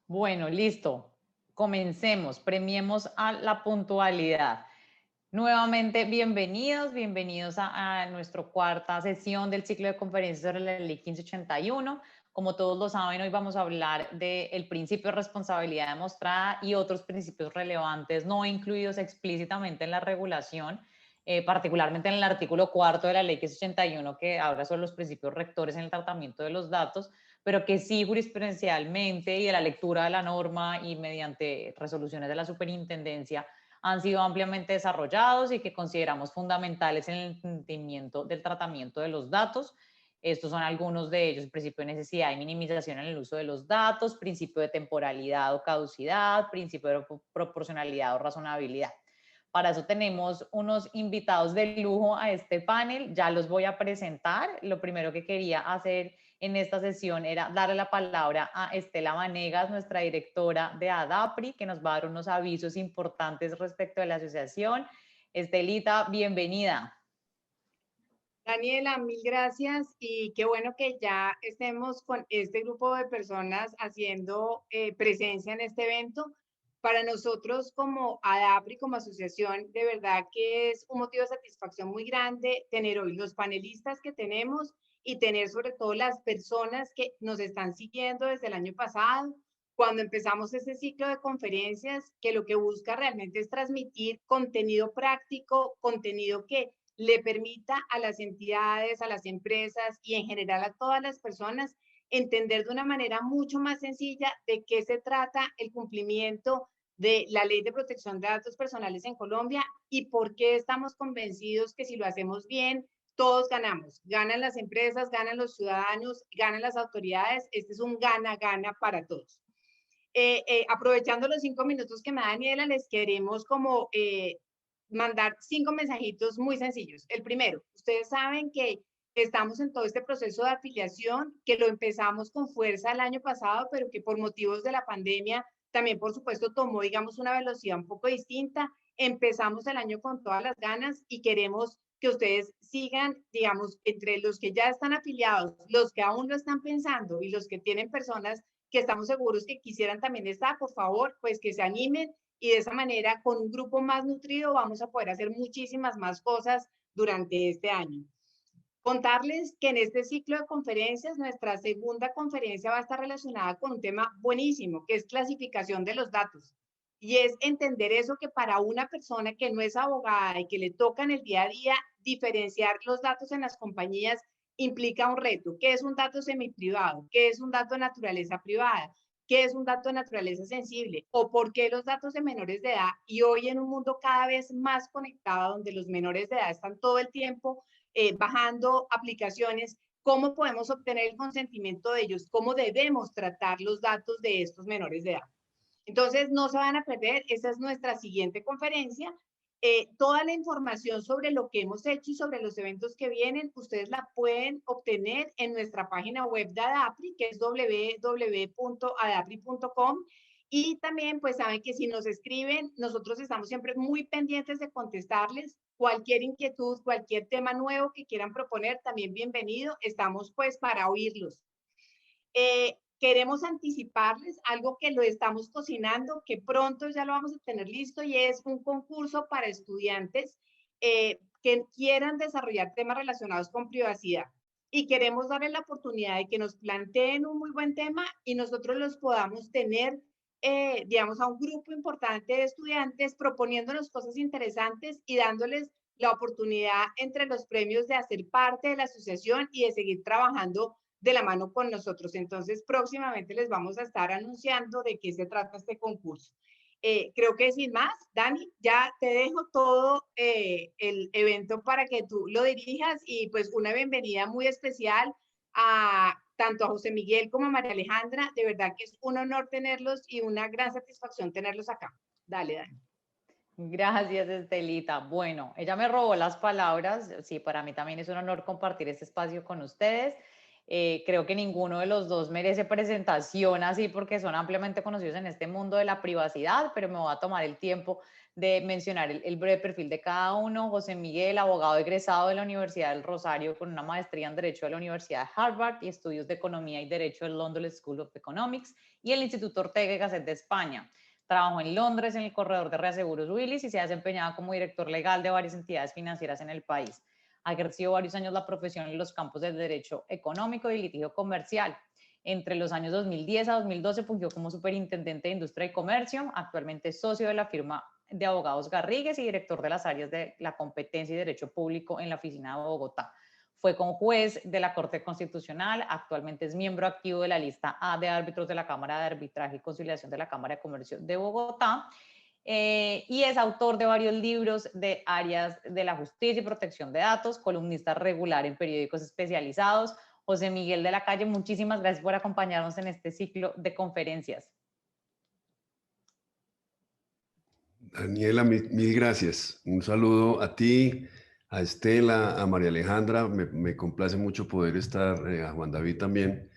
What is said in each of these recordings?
Bueno, listo. Comencemos. Premiemos a la puntualidad. Nuevamente, bienvenidos a nuestra cuarta sesión del ciclo de conferencias sobre la Ley 1581. Como todos lo saben, hoy vamos a hablar del principio de responsabilidad demostrada y otros principios relevantes no incluidos explícitamente en la regulación, particularmente en el artículo cuarto de la Ley 1581, que habla sobre los principios rectores en el tratamiento de los datos, pero que sí jurisprudencialmente y de la lectura de la norma y mediante resoluciones de la superintendencia han sido ampliamente desarrollados y que consideramos fundamentales en el entendimiento del tratamiento de los datos. Estos son algunos de ellos: el principio de necesidad y minimización en el uso de los datos, principio de temporalidad o caducidad, principio de proporcionalidad o razonabilidad. Para eso tenemos unos invitados de lujo a este panel, ya los voy a presentar. Lo primero que quería hacer en esta sesión era darle la palabra a Estela Vanegas, nuestra directora de ADAPRI, que nos va a dar unos avisos importantes respecto de la asociación. Estelita, bienvenida. Daniela, mil gracias y qué bueno que ya estemos con este grupo de personas haciendo presencia en este evento. Para nosotros como ADAPRI, como asociación, de verdad que es un motivo de satisfacción muy grande tener hoy los panelistas que tenemos y tener sobre todo las personas que nos están siguiendo desde el año pasado, cuando empezamos ese ciclo de conferencias, que lo que busca realmente es transmitir contenido práctico, contenido que le permita a las entidades, a las empresas y en general a todas las personas entender de una manera mucho más sencilla de qué se trata el cumplimiento de la Ley de Protección de Datos Personales en Colombia y por qué estamos convencidos que si lo hacemos bien, todos ganamos. Ganan las empresas, ganan los ciudadanos, ganan las autoridades. Este es un gana-gana para todos. Aprovechando los 5 minutos que me da Daniela, les queremos como mandar 5 mensajitos muy sencillos. El primero, ustedes saben que estamos en todo este proceso de afiliación, que lo empezamos con fuerza el año pasado, pero que por motivos de la pandemia también, por supuesto, tomó, digamos, una velocidad un poco distinta. Empezamos el año con todas las ganas y queremos que ustedes sigan, digamos, entre los que ya están afiliados, los que aún lo están pensando y los que tienen personas que estamos seguros que quisieran también estar, por favor, pues que se animen y de esa manera, con un grupo más nutrido, vamos a poder hacer muchísimas más cosas durante este año. Contarles que en este ciclo de conferencias, nuestra segunda conferencia va a estar relacionada con un tema buenísimo, que es clasificación de los datos. Y es entender eso que para una persona que no es abogada y que le toca en el día a día diferenciar los datos en las compañías implica un reto. ¿Qué es un dato semiprivado? ¿Qué es un dato de naturaleza privada? ¿Qué es un dato de naturaleza sensible? ¿O por qué los datos de menores de edad? Y hoy en un mundo cada vez más conectado, donde los menores de edad están todo el tiempo bajando aplicaciones, ¿cómo podemos obtener el consentimiento de ellos? ¿Cómo debemos tratar los datos de estos menores de edad? Entonces, no se van a perder, esa es nuestra siguiente conferencia. Toda la información sobre lo que hemos hecho y sobre los eventos que vienen, ustedes la pueden obtener en nuestra página web de ADAPRI, que es www.adapri.com. Y también, pues saben que si nos escriben, nosotros estamos siempre muy pendientes de contestarles cualquier inquietud, cualquier tema nuevo que quieran proponer, también bienvenido. Estamos pues para oírlos. Queremos anticiparles algo que lo estamos cocinando, que pronto ya lo vamos a tener listo y es un concurso para estudiantes que quieran desarrollar temas relacionados con privacidad. Y queremos darles la oportunidad de que nos planteen un muy buen tema y nosotros los podamos tener, digamos, a un grupo importante de estudiantes proponiéndonos cosas interesantes y dándoles la oportunidad entre los premios de hacer parte de la asociación y de seguir trabajando de la mano con nosotros. Entonces, próximamente les vamos a estar anunciando de qué se trata este concurso. Creo que sin más, Dani, ya te dejo todo el evento para que tú lo dirijas y pues una bienvenida muy especial a tanto a José Miguel como a María Alejandra. De verdad que es un honor tenerlos y una gran satisfacción tenerlos acá. Dale, Dani. Gracias, Estelita. Bueno, ella me robó las palabras. Sí, para mí también es un honor compartir este espacio con ustedes. Creo que ninguno de los dos merece presentación así porque son ampliamente conocidos en este mundo de la privacidad, pero me voy a tomar el tiempo de mencionar el breve perfil de cada uno. José Miguel, abogado egresado de la Universidad del Rosario con una maestría en Derecho de la Universidad de Harvard y estudios de Economía y Derecho del London School of Economics y el Instituto Ortega y Gasset de España. Trabajó en Londres en el corredor de reaseguros Willis y se ha desempeñado como director legal de varias entidades financieras en el país. Ha ejercido varios años la profesión en los campos del derecho económico y litigio comercial. Entre los años 2010 a 2012 fungió como superintendente de Industria y Comercio, actualmente es socio de la firma de abogados Garrigues y director de las áreas de la competencia y derecho público en la oficina de Bogotá. Fue conjuez de la Corte Constitucional, actualmente es miembro activo de la lista A de árbitros de la Cámara de Arbitraje y Conciliación de la Cámara de Comercio de Bogotá. Y es autor de varios libros de áreas de la justicia y protección de datos, columnista regular en periódicos especializados. José Miguel de la Calle, muchísimas gracias por acompañarnos en este ciclo de conferencias. Daniela, mil gracias. Un saludo a ti, a Estela, a María Alejandra. Me complace mucho poder estar, a Juan David también.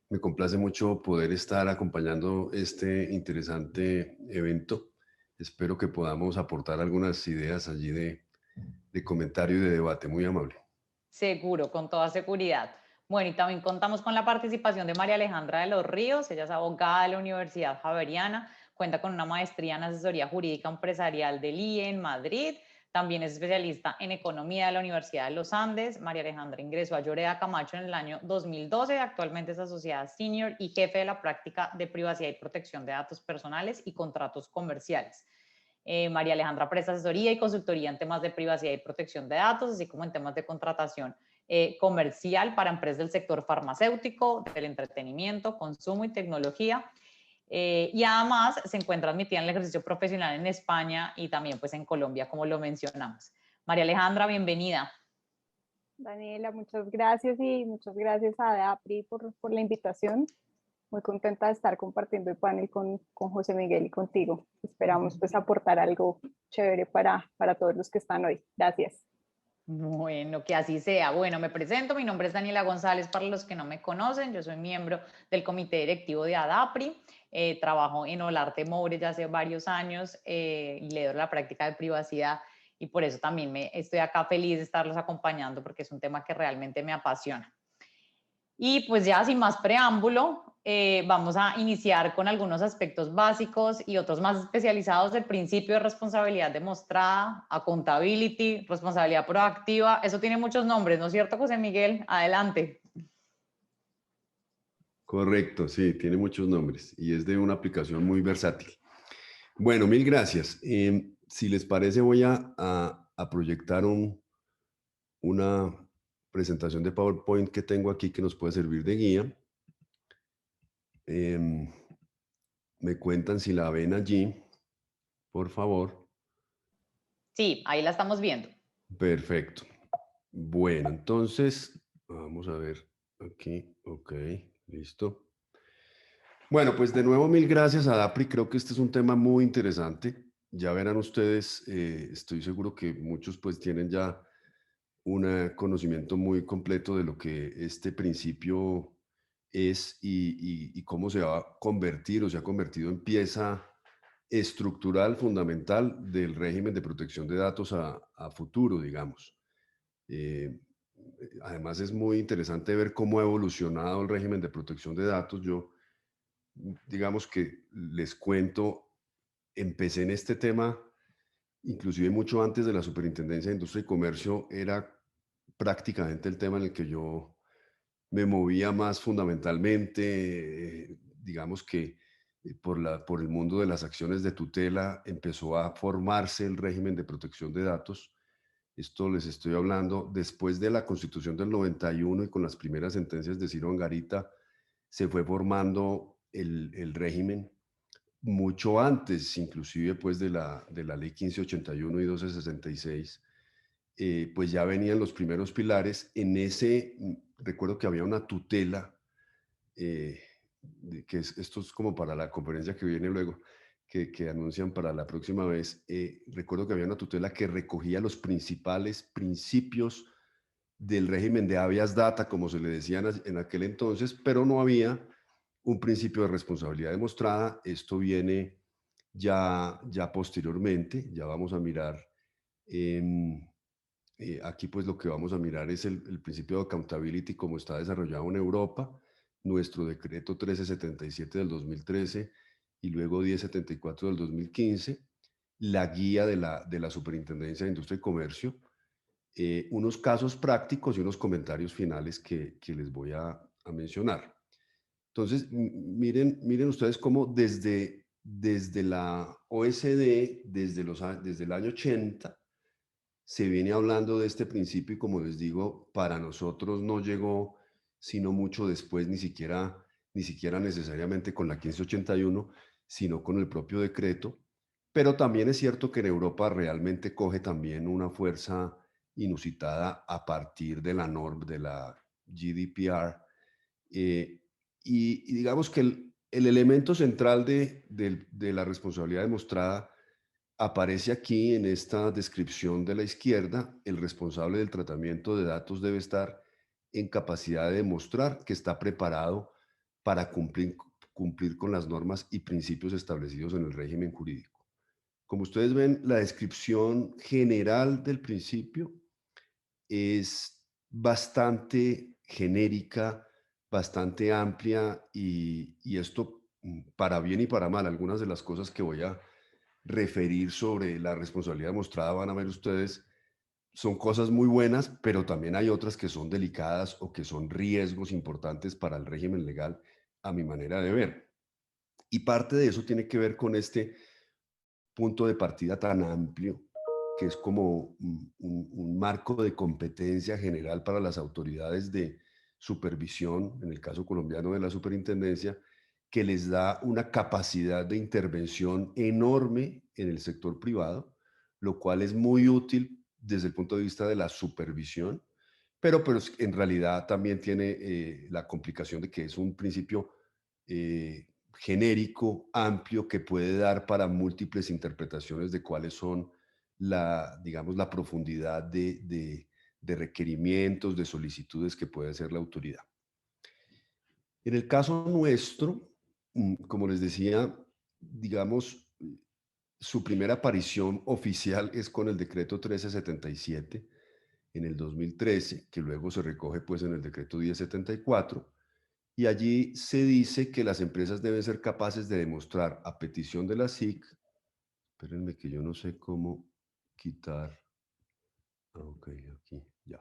Me complace mucho poder estar acompañando este interesante evento. Espero que podamos aportar algunas ideas allí de comentario y de debate. Muy amable. Seguro, con toda seguridad. Bueno, y también contamos con la participación de María Alejandra de los Ríos. Ella es abogada de la Universidad Javeriana, cuenta con una maestría en asesoría jurídica empresarial del IE en Madrid. También es especialista en economía de la Universidad de los Andes. María Alejandra ingresó a Lloreda Camacho en el año 2012. Actualmente es asociada senior y jefe de la práctica de privacidad y protección de datos personales y contratos comerciales. María Alejandra presta asesoría y consultoría en temas de privacidad y protección de datos, así como en temas de contratación comercial para empresas del sector farmacéutico, del entretenimiento, consumo y tecnología. Y además se encuentra admitida en el ejercicio profesional en España y también pues en Colombia, como lo mencionamos. María Alejandra, bienvenida. Daniela, muchas gracias y muchas gracias a DAPRI por la invitación. Muy contenta de estar compartiendo el panel con José Miguel y contigo. Esperamos pues aportar algo chévere para todos los que están hoy. Gracias. Bueno, que así sea. Bueno, me presento, mi nombre es Daniela González, para los que no me conocen, yo soy miembro del comité directivo de ADAPRI, trabajo en Olarte Moure ya hace varios años y le doy la práctica de privacidad y por eso también estoy acá feliz de estarlos acompañando porque es un tema que realmente me apasiona. Y pues ya sin más preámbulo, vamos a iniciar con algunos aspectos básicos y otros más especializados del principio de responsabilidad demostrada, accountability, responsabilidad proactiva. Eso tiene muchos nombres, ¿no es cierto, José Miguel? Adelante. Correcto, sí, tiene muchos nombres y es de una aplicación muy versátil. Bueno, mil gracias. Si les parece, voy a proyectar una presentación de PowerPoint que tengo aquí que nos puede servir de guía. Me cuentan si la ven allí, por favor. Sí, ahí la estamos viendo. Perfecto. Bueno, entonces, vamos a ver aquí. Ok, listo. Bueno, pues de nuevo, mil gracias a DAPRI. Creo que este es un tema muy interesante. Ya verán ustedes, estoy seguro que muchos pues tienen ya un conocimiento muy completo de lo que este principio es y cómo se va a convertir o se ha convertido en pieza estructural fundamental del régimen de protección de datos a futuro, digamos. Además es muy interesante ver cómo ha evolucionado el régimen de protección de datos. Yo, digamos que les cuento, empecé en este tema inclusive mucho antes de la Superintendencia de Industria y Comercio. Era prácticamente el tema en el que yo me movía más fundamentalmente. Digamos que por el mundo de las acciones de tutela empezó a formarse el régimen de protección de datos. Esto les estoy hablando después de la Constitución del 91 y con las primeras sentencias de Ciro Angarita se fue formando el régimen mucho antes, inclusive pues de la Ley 1581 y 1266. Pues ya venían los primeros pilares. En ese, recuerdo que había una tutela, esto es como para la conferencia que viene luego, que anuncian para la próxima vez. Recuerdo que había una tutela que recogía los principales principios del régimen de habeas data, como se le decía en aquel entonces, pero no había un principio de responsabilidad demostrada. Esto viene ya posteriormente. Ya vamos a mirar, aquí pues lo que vamos a mirar es el principio de accountability como está desarrollado en Europa, nuestro decreto 1377 del 2013 y luego 1074 del 2015, la guía de la Superintendencia de Industria y Comercio, unos casos prácticos y unos comentarios finales que les voy a mencionar. Entonces, miren ustedes cómo desde la OSD, desde el año 80, se viene hablando de este principio y, como les digo, para nosotros no llegó sino mucho después, ni siquiera necesariamente con la 1581, sino con el propio decreto. Pero también es cierto que en Europa realmente coge también una fuerza inusitada a partir de la norma, de la GDPR. Y digamos que el elemento central de la responsabilidad demostrada aparece aquí en esta descripción de la izquierda. El responsable del tratamiento de datos debe estar en capacidad de demostrar que está preparado para cumplir con las normas y principios establecidos en el régimen jurídico. Como ustedes ven, la descripción general del principio es bastante genérica, bastante amplia, y esto, para bien y para mal. Algunas de las cosas que voy a referir sobre la responsabilidad demostrada, van a ver ustedes, son cosas muy buenas, pero también hay otras que son delicadas o que son riesgos importantes para el régimen legal, a mi manera de ver. Y parte de eso tiene que ver con este punto de partida tan amplio, que es como un marco de competencia general para las autoridades de supervisión, en el caso colombiano de la superintendencia, que les da una capacidad de intervención enorme en el sector privado, lo cual es muy útil desde el punto de vista de la supervisión, pero en realidad también tiene la complicación de que es un principio genérico, amplio, que puede dar para múltiples interpretaciones de cuáles son digamos, la profundidad de requerimientos, de solicitudes que puede hacer la autoridad. En el caso nuestro, como les decía, digamos, su primera aparición oficial es con el decreto 1377 en el 2013, que luego se recoge pues en el decreto 1074, y allí se dice que las empresas deben ser capaces de demostrar a petición de la SIC. Espérenme que yo no sé cómo quitar. Ok, aquí, ya.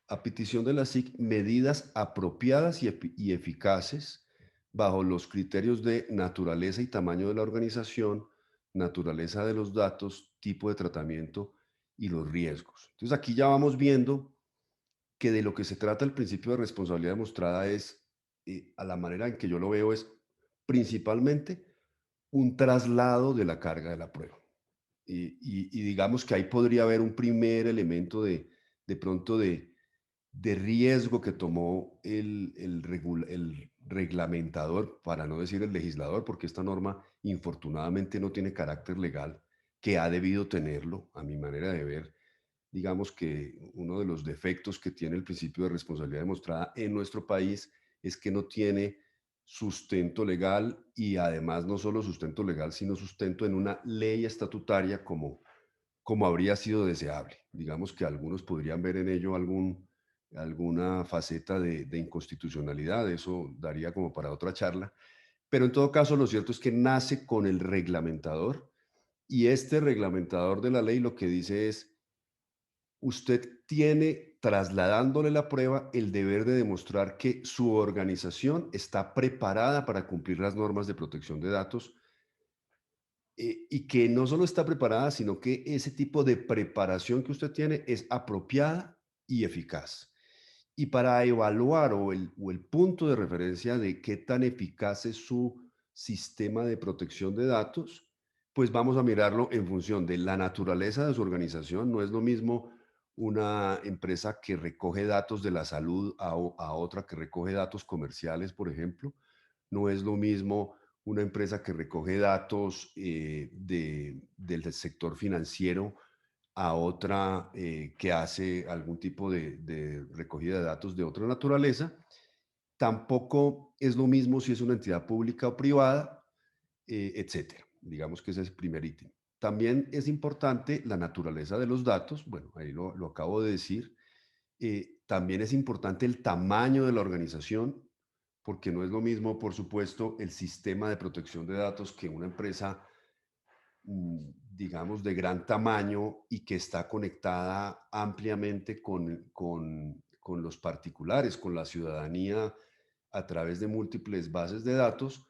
A petición de la SIC, medidas apropiadas y eficaces bajo los criterios de naturaleza y tamaño de la organización, naturaleza de los datos, tipo de tratamiento y los riesgos. Entonces aquí ya vamos viendo que de lo que se trata el principio de responsabilidad demostrada es, a la manera en que yo lo veo, es principalmente un traslado de la carga de la prueba. Y digamos que ahí podría haber un primer elemento de pronto de riesgo que tomó el reglamentador, para no decir el legislador, porque esta norma infortunadamente no tiene carácter legal, que ha debido tenerlo, a mi manera de ver. Digamos que uno de los defectos que tiene el principio de responsabilidad demostrada en nuestro país es que no tiene sustento legal, y además no solo sustento legal, sino sustento en una ley estatutaria como habría sido deseable. Digamos que algunos podrían ver en ello alguna faceta de inconstitucionalidad. Eso daría como para otra charla. Pero en todo caso, lo cierto es que nace con el reglamentador, y este reglamentador de la ley lo que dice es: usted tiene, trasladándole la prueba, el deber de demostrar que su organización está preparada para cumplir las normas de protección de datos, y que no solo está preparada, sino que ese tipo de preparación que usted tiene es apropiada y eficaz. Y para evaluar, o el punto de referencia de qué tan eficaz es su sistema de protección de datos, pues vamos a mirarlo en función de la naturaleza de su organización. No es lo mismo una empresa que recoge datos de la salud a otra que recoge datos comerciales, por ejemplo. No es lo mismo una empresa que recoge datos del sector financiero a otra que hace algún tipo de recogida de datos de otra naturaleza. Tampoco es lo mismo si es una entidad pública o privada, etcétera. Digamos que ese es el primer ítem. También es importante la naturaleza de los datos. Bueno, ahí lo acabo de decir. También es importante el tamaño de la organización, porque no es lo mismo, por supuesto, el sistema de protección de datos que una empresa, digamos, de gran tamaño y que está conectada ampliamente con los particulares, con la ciudadanía a través de múltiples bases de datos,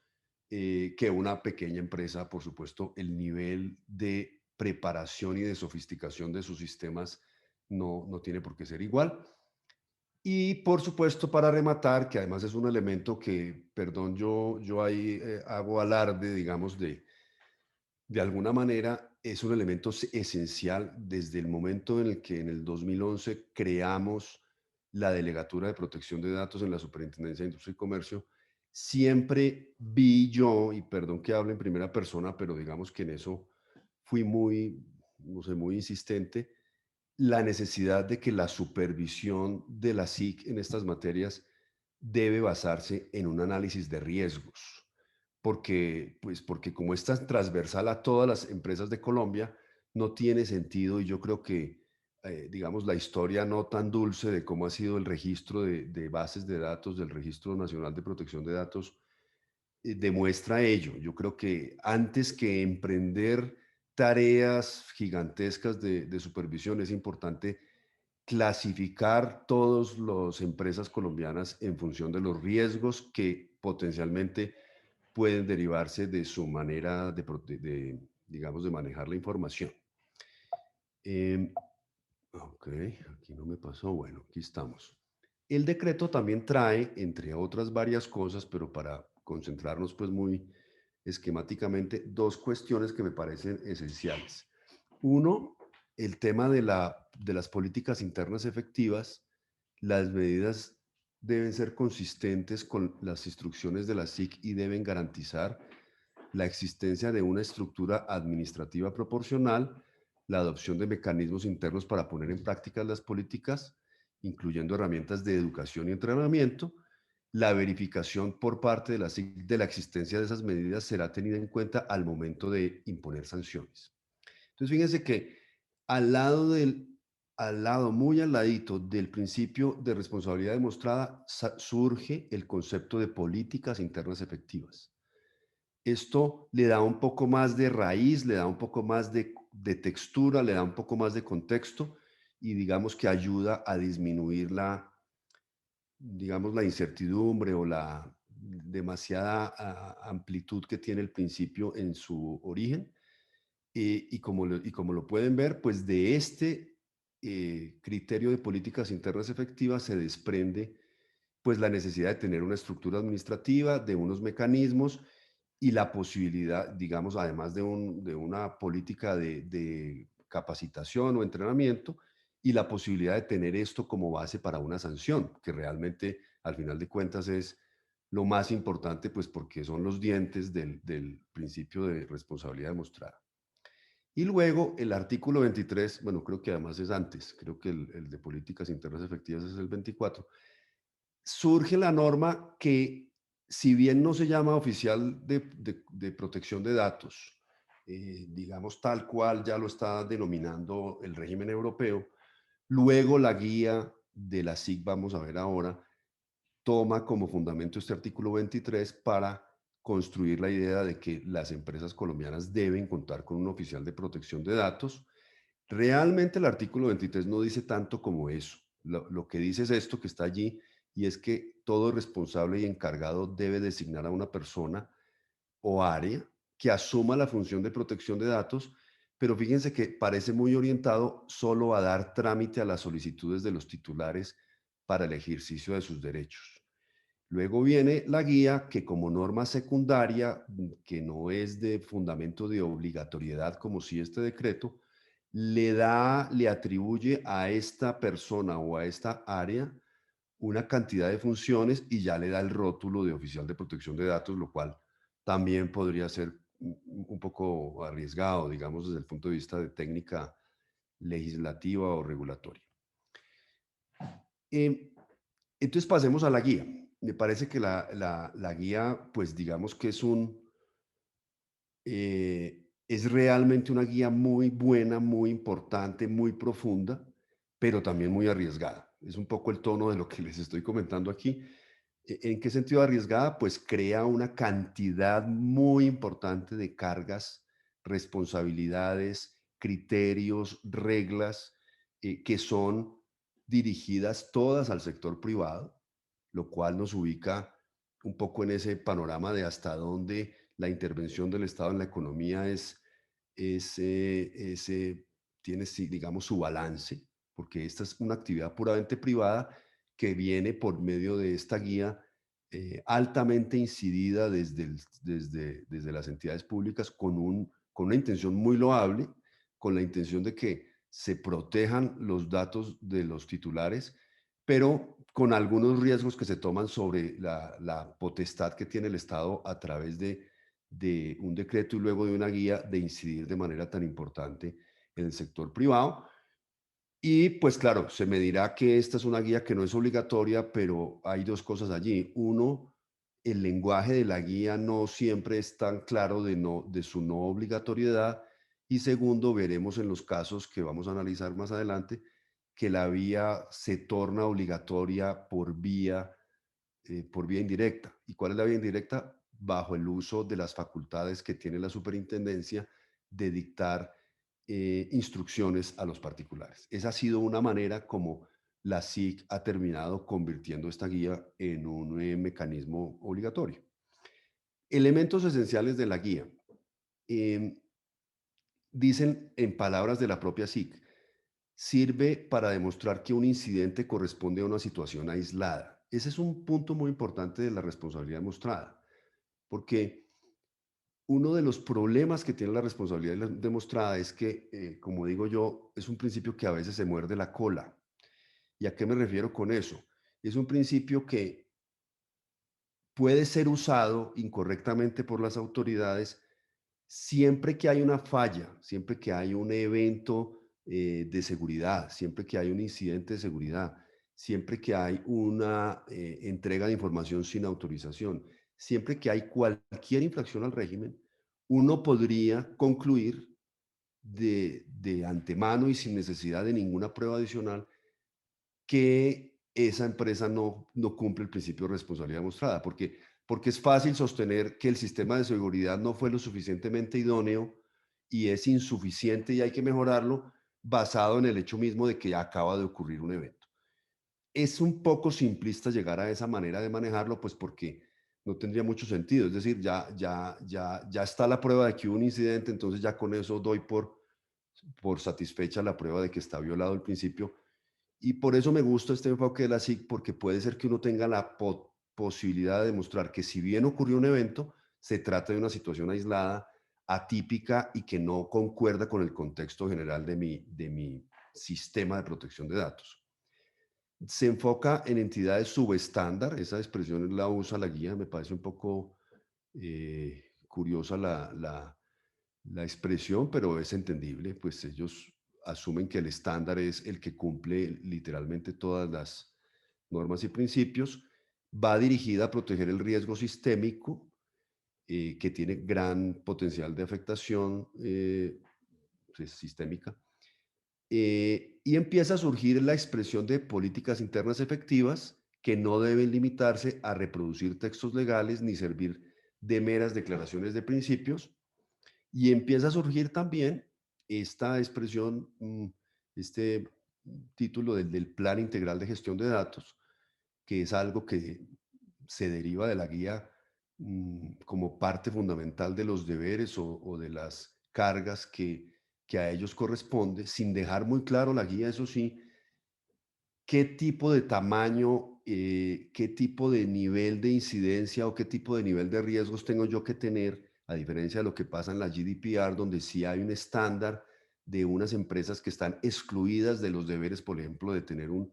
que una pequeña empresa. Por supuesto, el nivel de preparación y de sofisticación de sus sistemas no tiene por qué ser igual. Y por supuesto, para rematar, que además es un elemento que, perdón, yo ahí hago alarde, digamos, de alguna manera, es un elemento esencial desde el momento en el que en el 2011 creamos la Delegatura de Protección de Datos en la Superintendencia de Industria y Comercio. Siempre vi yo, y perdón que hable en primera persona, pero digamos que en eso fui muy, no sé, muy insistente, la necesidad de que la supervisión de la SIC en estas materias debe basarse en un análisis de riesgos, porque como es tan transversal a todas las empresas de Colombia, no tiene sentido. Y yo creo que, digamos, la historia no tan dulce de cómo ha sido el registro de bases de datos del Registro Nacional de Protección de Datos demuestra ello. Yo creo que antes que emprender tareas gigantescas de supervisión, es importante clasificar todas las empresas colombianas en función de los riesgos que potencialmente pueden derivarse de su manera digamos, de manejar la información. Ok, aquí no me pasó. Bueno, aquí estamos. El decreto también trae, entre otras varias cosas, pero para concentrarnos pues muy esquemáticamente, dos cuestiones que me parecen esenciales. Uno, el tema de las políticas internas efectivas. Las medidas deben ser consistentes con las instrucciones de la SIC y deben garantizar la existencia de una estructura administrativa proporcional, la adopción de mecanismos internos para poner en práctica las políticas, incluyendo herramientas de educación y entrenamiento. La verificación por parte de la SIC de la existencia de esas medidas será tenida en cuenta al momento de imponer sanciones. Entonces, fíjense que muy al ladito del principio de responsabilidad demostrada, surge el concepto de políticas internas efectivas. Esto le da un poco más de raíz, le da un poco más de textura, le da un poco más de contexto y digamos que ayuda a disminuir digamos, la incertidumbre o la demasiada amplitud que tiene el principio en su origen. Y como lo pueden ver, pues de este criterio de políticas internas efectivas se desprende pues la necesidad de tener una estructura administrativa, de unos mecanismos y la posibilidad, digamos, además de una política de capacitación o entrenamiento, y la posibilidad de tener esto como base para una sanción, que realmente al final de cuentas es lo más importante, pues porque son los dientes del principio de responsabilidad demostrada. Y luego el artículo 23, bueno, creo que además es antes, creo que el de políticas internas efectivas es el 24, surge la norma que, si bien no se llama oficial de protección de datos, digamos tal cual ya lo está denominando el régimen europeo, luego la guía de la SIC, vamos a ver ahora, toma como fundamento este artículo 23 para construir la idea de que las empresas colombianas deben contar con un oficial de protección de datos. Realmente el artículo 23 no dice tanto como eso. Lo que dice es esto que está allí, y es que todo responsable y encargado debe designar a una persona o área que asuma la función de protección de datos, pero fíjense que parece muy orientado solo a dar trámite a las solicitudes de los titulares para el ejercicio de sus derechos. Luego viene la guía que, como norma secundaria, que no es de fundamento de obligatoriedad como si este decreto, le atribuye a esta persona o a esta área una cantidad de funciones y ya le da el rótulo de oficial de protección de datos, lo cual también podría ser un poco arriesgado, digamos, desde el punto de vista de técnica legislativa o regulatoria. Entonces pasemos a la guía. Me parece que la guía, pues digamos que es realmente una guía muy buena, muy importante, muy profunda, pero también muy arriesgada. Es un poco el tono de lo que les estoy comentando aquí. ¿En qué sentido arriesgada? Pues crea una cantidad muy importante de cargas, responsabilidades, criterios, reglas que son dirigidas todas al sector privado, lo cual nos ubica un poco en ese panorama de hasta dónde la intervención del Estado en la economía tiene, digamos, su balance, porque esta es una actividad puramente privada que viene por medio de esta guía altamente incidida desde las entidades públicas con una intención muy loable, con la intención de que se protejan los datos de los titulares, pero con algunos riesgos que se toman sobre la potestad que tiene el Estado a través de un decreto y luego de una guía de incidir de manera tan importante en el sector privado. Y pues claro, se me dirá que esta es una guía que no es obligatoria, pero hay dos cosas allí. Uno, el lenguaje de la guía no siempre es tan claro de su no obligatoriedad. Y segundo, veremos en los casos que vamos a analizar más adelante que la vía se torna obligatoria por vía indirecta. ¿Y cuál es la vía indirecta? Bajo el uso de las facultades que tiene la superintendencia de dictar instrucciones a los particulares. Esa ha sido una manera como la SIC ha terminado convirtiendo esta guía en un mecanismo obligatorio. Elementos esenciales de la guía. Dicen en palabras de la propia SIC, sirve para demostrar que un incidente corresponde a una situación aislada. Ese es un punto muy importante de la responsabilidad demostrada, porque uno de los problemas que tiene la responsabilidad demostrada es que, como digo yo, es un principio que a veces se muerde la cola. ¿Y a qué me refiero con eso? Es un principio que puede ser usado incorrectamente por las autoridades siempre que hay una falla, siempre que hay un evento de seguridad, siempre que hay un incidente de seguridad, siempre que hay una entrega de información sin autorización, siempre que hay cualquier infracción al régimen, uno podría concluir de antemano y sin necesidad de ninguna prueba adicional que esa empresa no cumple el principio de responsabilidad demostrada, porque es fácil sostener que el sistema de seguridad no fue lo suficientemente idóneo y es insuficiente y hay que mejorarlo basado en el hecho mismo de que ya acaba de ocurrir un evento. Es un poco simplista llegar a esa manera de manejarlo, pues porque no tendría mucho sentido. Es decir, ya está la prueba de que hubo un incidente, entonces ya con eso doy por satisfecha la prueba de que está violado el principio. Y por eso me gusta este enfoque de la SIC, porque puede ser que uno tenga la posibilidad de demostrar que si bien ocurrió un evento, se trata de una situación aislada, atípica y que no concuerda con el contexto general de mi sistema de protección de datos. Se enfoca en entidades subestándar, esa expresión la usa la guía, me parece un poco curiosa la expresión, pero es entendible, pues ellos asumen que el estándar es el que cumple literalmente todas las normas y principios, va dirigida a proteger el riesgo sistémico, que tiene gran potencial de afectación sistémica, y empieza a surgir la expresión de políticas internas efectivas que no deben limitarse a reproducir textos legales ni servir de meras declaraciones de principios, y empieza a surgir también esta expresión, este título del Plan Integral de Gestión de Datos, que es algo que se deriva de la guía como parte fundamental de los deberes o de las cargas que a ellos corresponde, sin dejar muy claro la guía, eso sí, qué tipo de tamaño, qué tipo de nivel de incidencia o qué tipo de nivel de riesgos tengo yo que tener, a diferencia de lo que pasa en la GDPR, donde sí hay un estándar de unas empresas que están excluidas de los deberes, por ejemplo, de tener un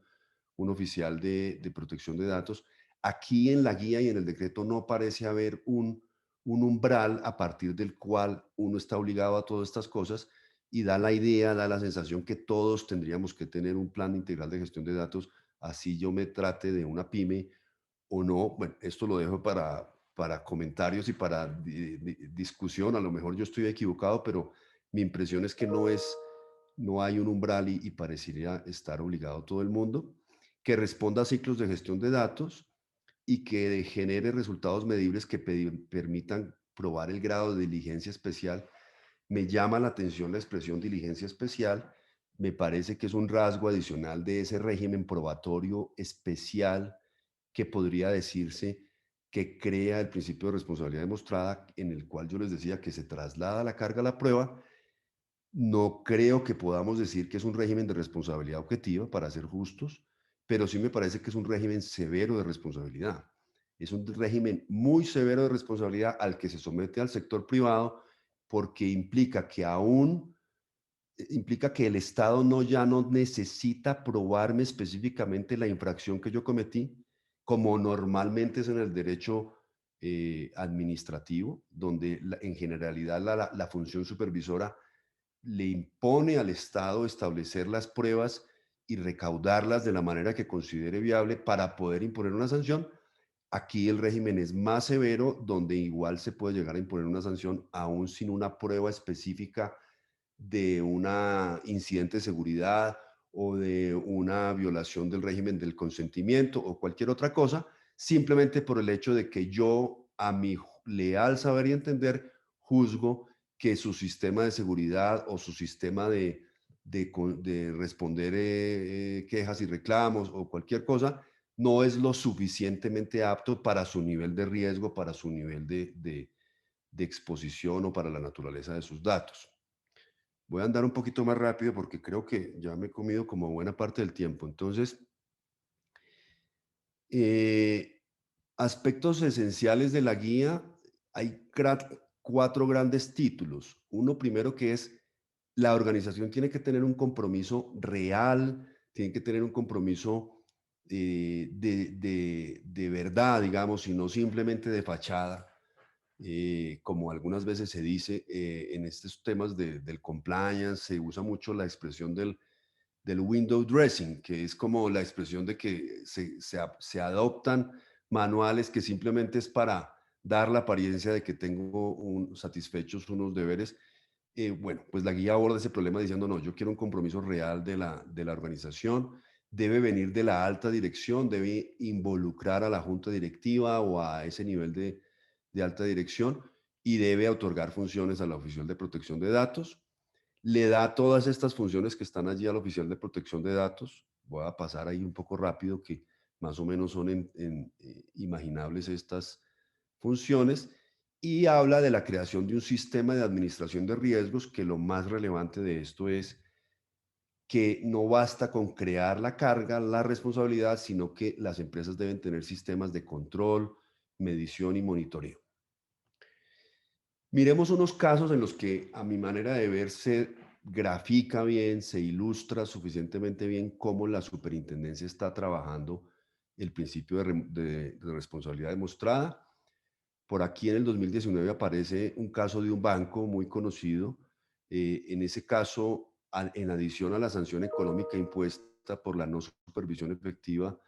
oficial de protección de datos. Aquí en la guía y en el decreto no parece haber un umbral a partir del cual uno está obligado a todas estas cosas, y da la idea, da la sensación que todos tendríamos que tener un plan integral de gestión de datos, así yo me trate de una pyme o no. Bueno, esto lo dejo para comentarios y para discusión. A lo mejor yo estoy equivocado, pero mi impresión es que no hay un umbral y parecería estar obligado todo el mundo, que responda a ciclos de gestión de datos y que genere resultados medibles que permitan probar el grado de diligencia especial. Me llama la atención la expresión diligencia especial. Me parece que es un rasgo adicional de ese régimen probatorio especial que podría decirse que crea el principio de responsabilidad demostrada, en el cual yo les decía que se traslada la carga a la prueba. No creo que podamos decir que es un régimen de responsabilidad objetiva, para ser justos, pero sí me parece que es un régimen severo de responsabilidad. Es un régimen muy severo de responsabilidad al que se somete al sector privado, porque implica que el Estado ya no necesita probarme específicamente la infracción que yo cometí, como normalmente es en el derecho administrativo, donde en generalidad la función supervisora le impone al Estado establecer las pruebas y recaudarlas de la manera que considere viable para poder imponer una sanción. Aquí el régimen es más severo, donde igual se puede llegar a imponer una sanción aún sin una prueba específica de un incidente de seguridad o de una violación del régimen del consentimiento o cualquier otra cosa, simplemente por el hecho de que yo, a mi leal saber y entender, juzgo que su sistema de seguridad o su sistema de responder quejas y reclamos o cualquier cosa no es lo suficientemente apto para su nivel de riesgo, para su nivel de exposición o para la naturaleza de sus datos. Voy a andar un poquito más rápido porque creo que ya me he comido como buena parte del tiempo. Entonces, aspectos esenciales de la guía. Hay 4 grandes títulos. Uno primero, que es: la organización tiene que tener un compromiso real, tiene que tener un compromiso de verdad, digamos, y no simplemente de fachada. Como algunas veces se dice en estos temas del compliance, se usa mucho la expresión del window dressing, que es como la expresión de que se adoptan manuales que simplemente es para dar la apariencia de que tengo satisfechos unos deberes. Bueno, pues la guía aborda ese problema diciendo: no, yo quiero un compromiso real de la organización, debe venir de la alta dirección, debe involucrar a la junta directiva o a ese nivel de alta dirección, y debe otorgar funciones a la oficial de protección de datos. Le da todas estas funciones que están allí al oficial de protección de datos. Voy a pasar ahí un poco rápido, que más o menos son imaginables estas funciones, y habla de la creación de un sistema de administración de riesgos, que lo más relevante de esto es que no basta con crear la carga, la responsabilidad, sino que las empresas deben tener sistemas de control, medición y monitoreo. Miremos unos casos en los que, a mi manera de ver, se grafica bien, se ilustra suficientemente bien cómo la superintendencia está trabajando el principio de responsabilidad demostrada. Por aquí en el 2019 aparece un caso de un banco muy conocido. En ese caso, en adición a la sanción económica impuesta por la no supervisión efectiva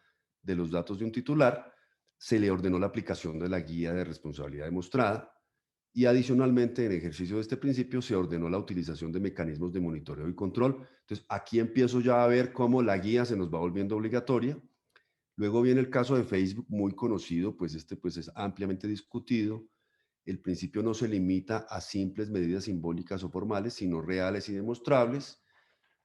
de los datos de un titular, se le ordenó la aplicación de la guía de responsabilidad demostrada, y adicionalmente, en ejercicio de este principio, se ordenó la utilización de mecanismos de monitoreo y control. Entonces, aquí empiezo ya a ver cómo la guía se nos va volviendo obligatoria. Luego viene el caso de Facebook, muy conocido, pues pues es ampliamente discutido. El principio no se limita a simples medidas simbólicas o formales, sino reales y demostrables.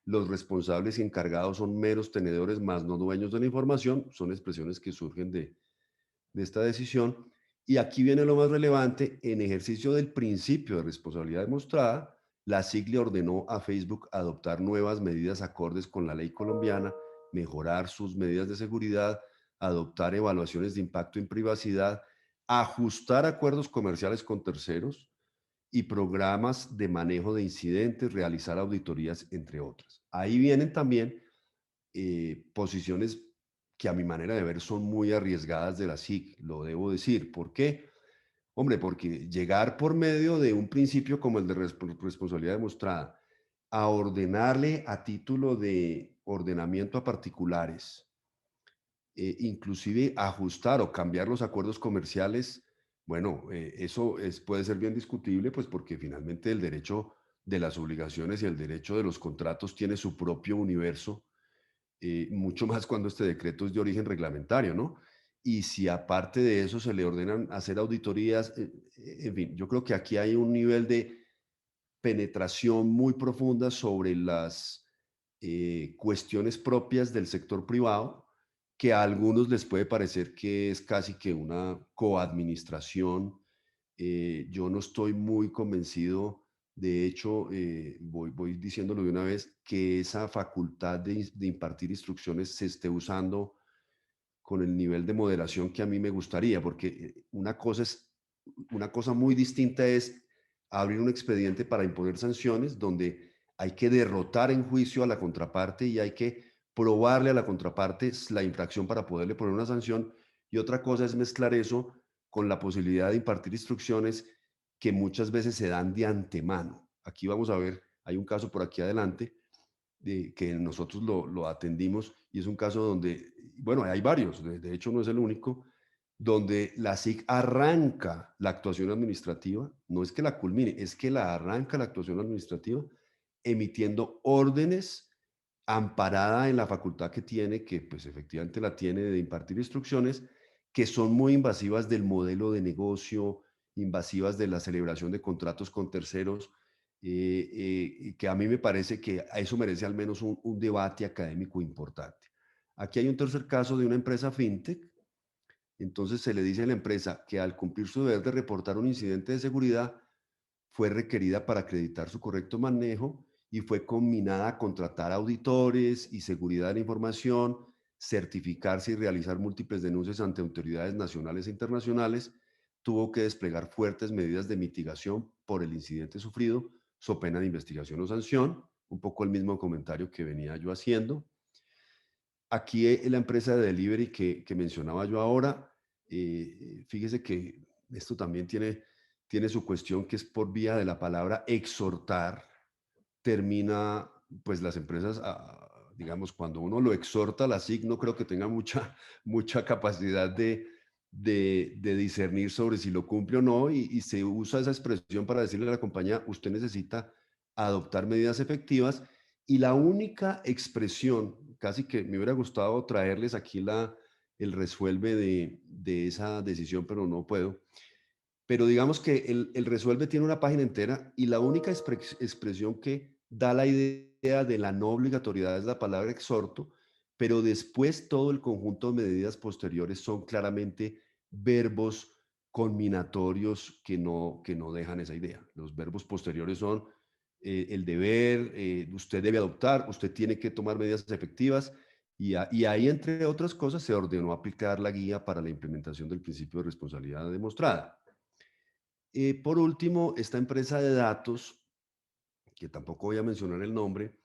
Los responsables y encargados son meros tenedores, más no dueños de la información. Son expresiones que surgen de esta decisión. Y aquí viene lo más relevante: en ejercicio del principio de responsabilidad demostrada, la SIC le ordenó a Facebook adoptar nuevas medidas acordes con la ley colombiana, mejorar sus medidas de seguridad, adoptar evaluaciones de impacto en privacidad, ajustar acuerdos comerciales con terceros y programas de manejo de incidentes, realizar auditorías, entre otras. Ahí vienen también posiciones que, a mi manera de ver, son muy arriesgadas de la SIC, lo debo decir. ¿Por qué? Hombre, porque llegar por medio de un principio como el de responsabilidad demostrada a ordenarle a título de ordenamiento a particulares, inclusive ajustar o cambiar los acuerdos comerciales, bueno, eso puede ser bien discutible, pues porque finalmente el derecho de las obligaciones y el derecho de los contratos tiene su propio universo, mucho más cuando este decreto es de origen reglamentario, ¿no? Y si aparte de eso se le ordenan hacer auditorías, en fin, yo creo que aquí hay un nivel de penetración muy profunda sobre las cuestiones propias del sector privado, que a algunos les puede parecer que es casi que una coadministración. Yo no estoy muy convencido, de hecho, voy diciéndolo de una vez, que esa facultad de impartir instrucciones se esté usando con el nivel de moderación que a mí me gustaría, porque una cosa muy distinta es abrir un expediente para imponer sanciones donde hay que derrotar en juicio a la contraparte y hay que probarle a la contraparte la infracción para poderle poner una sanción. Y otra cosa es mezclar eso con la posibilidad de impartir instrucciones que muchas veces se dan de antemano. Aquí vamos a ver, hay un caso por aquí adelante que nosotros lo atendimos y es un caso donde, bueno, hay varios, de hecho no es el único, donde la SIC arranca la actuación administrativa, no es que la culmine, es que la arranca la actuación administrativa, emitiendo órdenes amparada en la facultad que tiene, que pues efectivamente la tiene de impartir instrucciones, que son muy invasivas del modelo de negocio, invasivas de la celebración de contratos con terceros, que a mí me parece que a eso merece al menos un debate académico importante. Aquí hay un tercer caso de una empresa fintech. Entonces se le dice a la empresa que al cumplir su deber de reportar un incidente de seguridad, fue requerida para acreditar su correcto manejo y fue combinada a contratar auditores y seguridad de la información, certificarse y realizar múltiples denuncias ante autoridades nacionales e internacionales. Tuvo que desplegar fuertes medidas de mitigación por el incidente sufrido, so pena de investigación o sanción. Un poco el mismo comentario que venía yo haciendo. Aquí la empresa de delivery que mencionaba yo ahora, fíjese que esto también tiene su cuestión, que es por vía de la palabra exhortar, termina, pues las empresas, digamos, cuando uno lo exhorta, la SIC no creo que tenga mucha capacidad de discernir sobre si lo cumple o no, y se usa esa expresión para decirle a la compañía, usted necesita adoptar medidas efectivas, y la única expresión, casi que me hubiera gustado traerles aquí el resuelve de esa decisión, pero no puedo. Pero digamos que el resuelve tiene una página entera y la única expresión que da la idea de la no obligatoriedad es la palabra exhorto, pero después todo el conjunto de medidas posteriores son claramente verbos conminatorios que no dejan esa idea. Los verbos posteriores son el deber, usted debe adoptar, usted tiene que tomar medidas efectivas y ahí, entre otras cosas, se ordenó aplicar la guía para la implementación del principio de responsabilidad demostrada. Por último, esta empresa de datos, que tampoco voy a mencionar el nombre,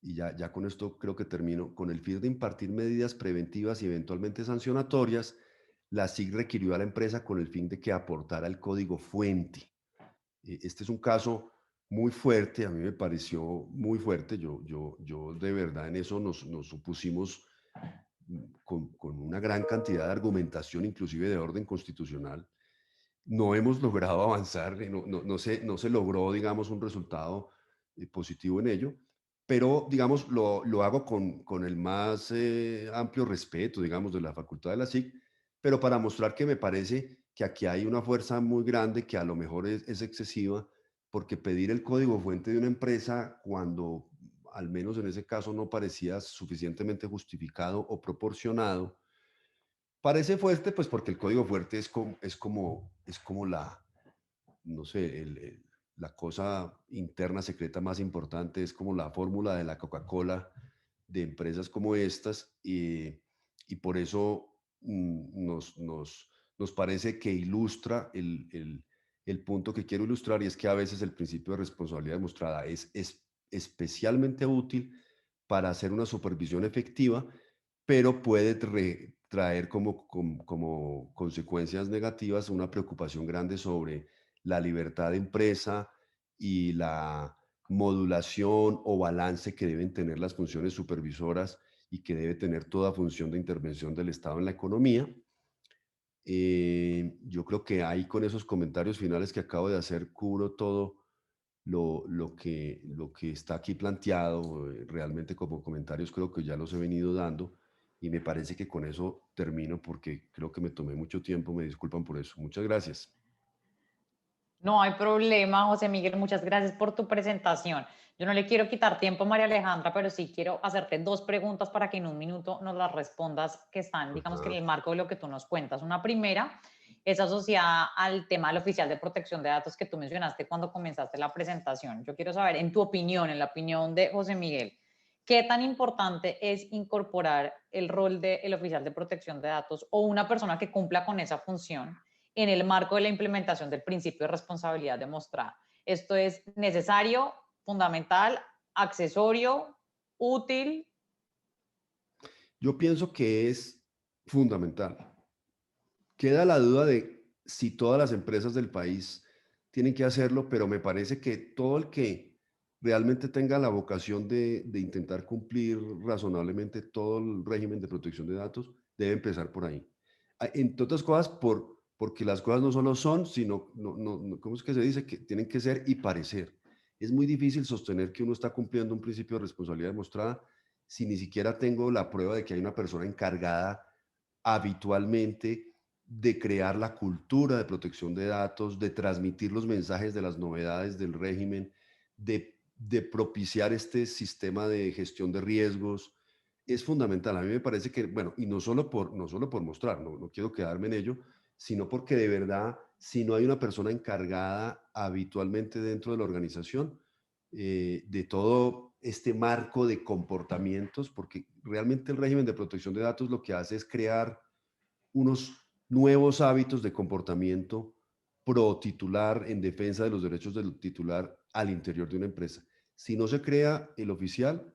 y ya con esto creo que termino, con el fin de impartir medidas preventivas y eventualmente sancionatorias, la SIC requirió a la empresa con el fin de que aportara el código fuente. Este es un caso muy fuerte, a mí me pareció muy fuerte, yo de verdad en eso nos supusimos con una gran cantidad de argumentación, inclusive de orden constitucional. No hemos logrado avanzar, no se logró, digamos, un resultado positivo en ello, pero, digamos, lo hago con el más amplio respeto, digamos, de la facultad de la SIC, pero para mostrar que me parece que aquí hay una fuerza muy grande que a lo mejor es excesiva, porque pedir el código fuente de una empresa cuando, al menos en ese caso, no parecía suficientemente justificado o proporcionado, parece fuerte, pues porque el código fuerte es como la, no sé, la cosa interna secreta más importante, es como la fórmula de la Coca-Cola de empresas como estas, y por eso nos parece que ilustra el punto que quiero ilustrar, y es que a veces el principio de responsabilidad demostrada es especialmente útil para hacer una supervisión efectiva, pero puede traer como consecuencias negativas una preocupación grande sobre la libertad de empresa y modulación o balance que deben tener las funciones supervisoras y que debe tener toda función de intervención del Estado en la economía. Yo creo que ahí con esos comentarios finales que acabo de hacer cubro todo lo que está aquí planteado. Realmente como comentarios creo que ya los he venido dando y me parece que con eso termino porque creo que me tomé mucho tiempo, me disculpan por eso. Muchas gracias. No hay problema, José Miguel, muchas gracias por tu presentación. Yo no le quiero quitar tiempo a María Alejandra, pero sí quiero hacerte dos preguntas para que en un minuto nos las respondas, que están, digamos que en el marco de lo que tú nos cuentas. Una primera es asociada al tema del oficial de protección de datos que tú mencionaste cuando comenzaste la presentación. Yo quiero saber, en tu opinión, en la opinión de José Miguel, ¿qué tan importante es incorporar el rol del oficial de protección de datos o una persona que cumpla con esa función en el marco de la implementación del principio de responsabilidad demostrada? ¿Esto es necesario, fundamental, accesorio, útil? Yo pienso que es fundamental. Queda la duda de si todas las empresas del país tienen que hacerlo, pero me parece que todo el que realmente tenga la vocación de intentar cumplir razonablemente todo el régimen de protección de datos debe empezar por ahí. Entre otras cosas, porque las cosas no solo son, sino, ¿cómo es que se dice? Que tienen que ser y parecer. Es muy difícil sostener que uno está cumpliendo un principio de responsabilidad demostrada si ni siquiera tengo la prueba de que hay una persona encargada habitualmente de crear la cultura de protección de datos, de transmitir los mensajes de las novedades del régimen, de propiciar este sistema de gestión de riesgos. Es fundamental. A mí me parece que, bueno, y no solo por mostrar, no quiero quedarme en ello, sino porque de verdad, si no hay una persona encargada habitualmente dentro de la organización, de todo este marco de comportamientos, porque realmente el régimen de protección de datos lo que hace es crear unos nuevos hábitos de comportamiento pro titular en defensa de los derechos del titular al interior de una empresa. Si no se crea el oficial,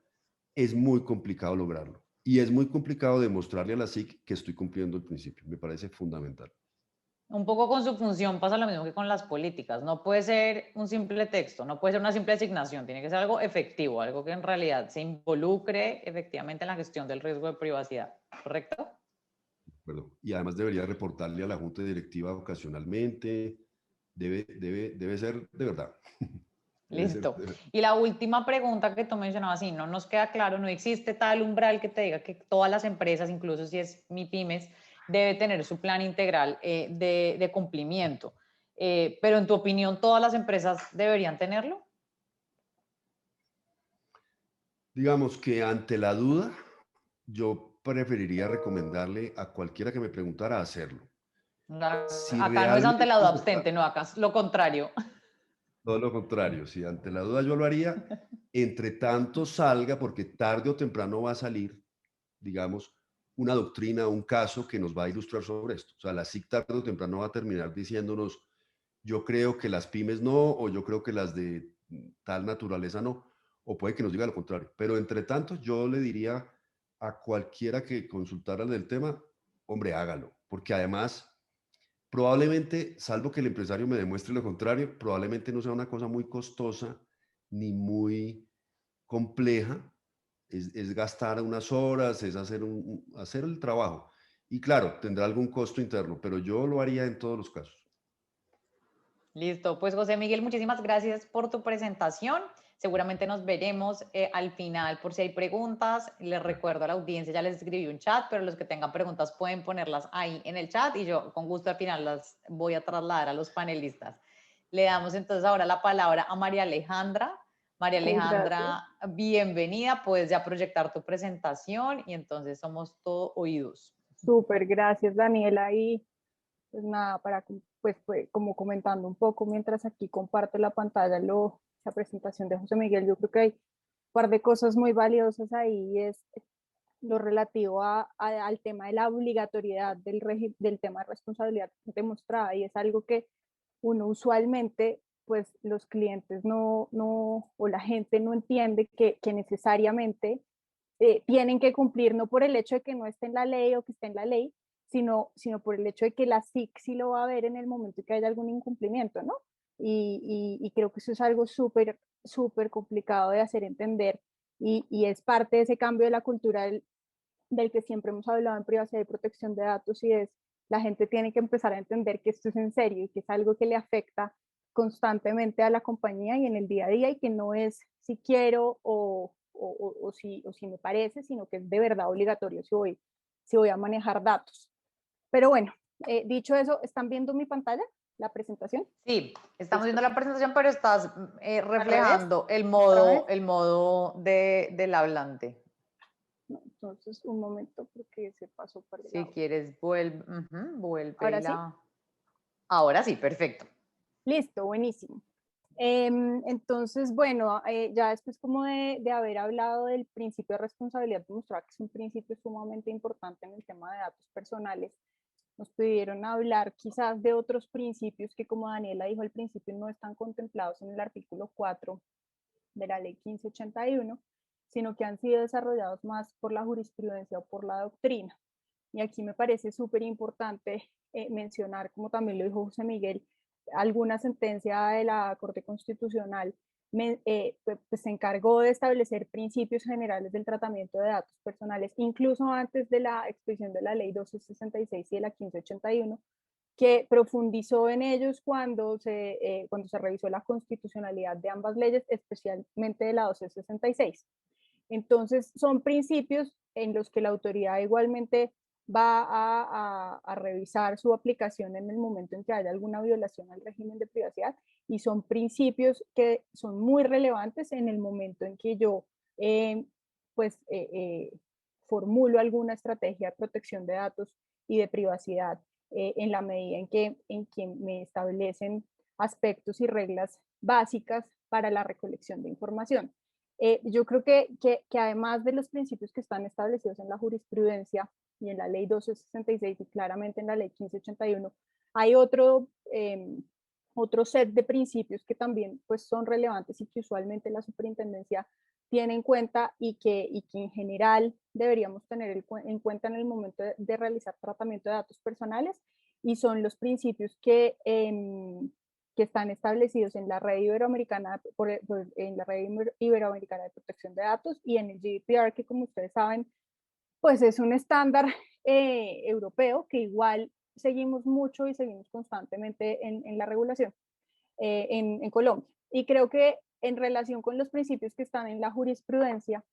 es muy complicado lograrlo. Y es muy complicado demostrarle a la SIC que estoy cumpliendo el principio. Me parece fundamental. Un poco con su función pasa lo mismo que con las políticas. No puede ser un simple texto, no puede ser una simple asignación, tiene que ser algo efectivo, algo que en realidad se involucre efectivamente en la gestión del riesgo de privacidad, ¿correcto? Perdón. Y además debería reportarle a la junta directiva ocasionalmente. Debe ser de verdad. Debe ser Listo. de verdad. Y la última pregunta que tú mencionabas, sí, no nos queda claro, no existe tal umbral que te diga que todas las empresas, incluso si es MIPYMES, debe tener su plan integral de cumplimiento. Pero en tu opinión, ¿todas las empresas deberían tenerlo? Digamos que ante la duda, yo preferiría recomendarle a cualquiera que me preguntara hacerlo. Si Acá no es ante realmente la duda se abstente, trata, no, acá es lo contrario. todo lo contrario, si ante la duda yo lo haría, entre tanto salga, porque tarde o temprano va a salir, digamos, una doctrina, un caso que nos va a ilustrar sobre esto. O sea, la SIC tarde o temprano va a terminar diciéndonos, yo creo que las pymes no, o yo creo que las de tal naturaleza no, o puede que nos diga lo contrario. Pero entre tanto, yo le diría a cualquiera que consultara del tema, hombre, hágalo, porque además probablemente, salvo que el empresario me demuestre lo contrario, probablemente no sea una cosa muy costosa ni muy compleja. Es gastar unas horas, es hacer el trabajo. Y claro, tendrá algún costo interno, pero yo lo haría en todos los casos. Listo, pues José Miguel, muchísimas gracias por tu presentación. Seguramente nos veremos al final por si hay preguntas. Les recuerdo a la audiencia, ya les escribí un chat, pero los que tengan preguntas pueden ponerlas ahí en el chat y yo con gusto al final las voy a trasladar a los panelistas. Le damos entonces ahora la palabra a María Alejandra. María Gracias. Alejandra, bienvenida. Puedes ya proyectar tu presentación y entonces somos todo oídos. Súper, gracias Daniela. Y pues nada, pues como comentando un poco mientras aquí comparte la pantalla la presentación de José Miguel, yo creo que hay un par de cosas muy valiosas ahí, es lo relativo al tema de la obligatoriedad del tema de responsabilidad demostrada, y es algo que uno usualmente, pues los clientes o la gente no entiende que necesariamente tienen que cumplir, no por el hecho de que no esté en la ley o que esté en la ley, sino por el hecho de que la SIC sí lo va a ver en el momento que haya algún incumplimiento, ¿no? y creo que eso es algo súper complicado de hacer entender y es parte de ese cambio de la cultura del que siempre hemos hablado en privacidad y protección de datos y es la gente tiene que empezar a entender que esto es en serio y que es algo que le afecta constantemente a la compañía y en el día a día y que no es si quiero o si me parece, sino que es de verdad obligatorio si voy a manejar datos. Pero bueno, dicho eso, ¿están viendo mi pantalla, la presentación? Sí, estamos viendo la presentación, pero estás reflejando el ¿Otra modo del hablante. No, entonces, un momento porque se pasó para el Si lado. quieres, vuelve ¿Ahora sí? Ahora sí, perfecto. Listo, buenísimo. Entonces, bueno, ya después como de haber hablado del principio de responsabilidad demostrada, que es un principio sumamente importante en el tema de datos personales, nos pidieron hablar quizás de otros principios que, como Daniela dijo al principio, no están contemplados en el artículo 4 de la ley 1581, sino que han sido desarrollados más por la jurisprudencia o por la doctrina. Y aquí me parece súper importante mencionar, como también lo dijo José Miguel, alguna sentencia de la Corte Constitucional pues se encargó de establecer principios generales del tratamiento de datos personales, incluso antes de la expedición de la ley 1266 y de la 1581, que profundizó en ellos cuando se revisó la constitucionalidad de ambas leyes, especialmente de la 1266. Entonces, son principios en los que la autoridad igualmente va a revisar su aplicación en el momento en que haya alguna violación al régimen de privacidad y son principios que son muy relevantes en el momento en que yo pues formulo alguna estrategia de protección de datos y de privacidad en la medida en que me establecen aspectos y reglas básicas para la recolección de información. Yo creo que además de los principios que están establecidos en la jurisprudencia y en la ley 1266 y claramente en la ley 1581, hay otro set de principios que también pues, son relevantes y que usualmente la superintendencia tiene en cuenta y que en general deberíamos tener en cuenta en el momento de realizar tratamiento de datos personales y son los principios que están establecidos en la Red Iberoamericana, en la Red Iberoamericana de Protección de Datos y en el GDPR, que como ustedes saben, pues es un estándar europeo que igual seguimos mucho y seguimos constantemente en la regulación en Colombia. Y creo que en relación con los principios que están en la jurisprudencia,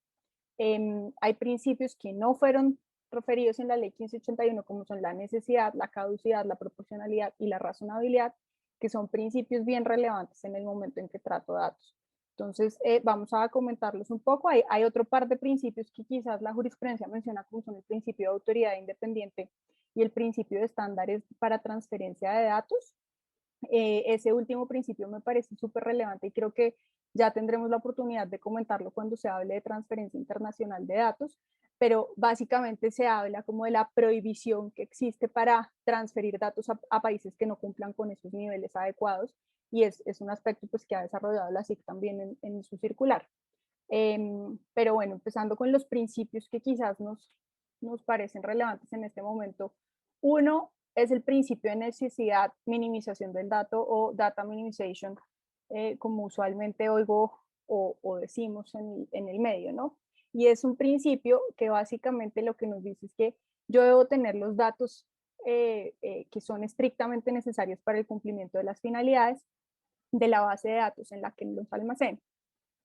hay principios que no fueron referidos en la ley 1581, como son la necesidad, la caducidad, la proporcionalidad y la razonabilidad, que son principios bien relevantes en el momento en que trato datos. Entonces, vamos a comentarlos un poco. Hay otro par de principios que quizás la jurisprudencia menciona, como son el principio de autoridad independiente y el principio de estándares para transferencia de datos. Ese último principio me parece súper relevante y creo que ya tendremos la oportunidad de comentarlo cuando se hable de transferencia internacional de datos, pero básicamente se habla como de la prohibición que existe para transferir datos a países que no cumplan con esos niveles adecuados y es un aspecto pues, que ha desarrollado la SIC también en su circular. Pero bueno, empezando con los principios que quizás nos parecen relevantes en este momento. Uno es el principio de necesidad, minimización del dato o data minimization, como usualmente oigo o decimos en el medio, ¿no? Y es un principio que básicamente lo que nos dice es que yo debo tener los datos que son estrictamente necesarios para el cumplimiento de las finalidades de la base de datos en la que los almaceno.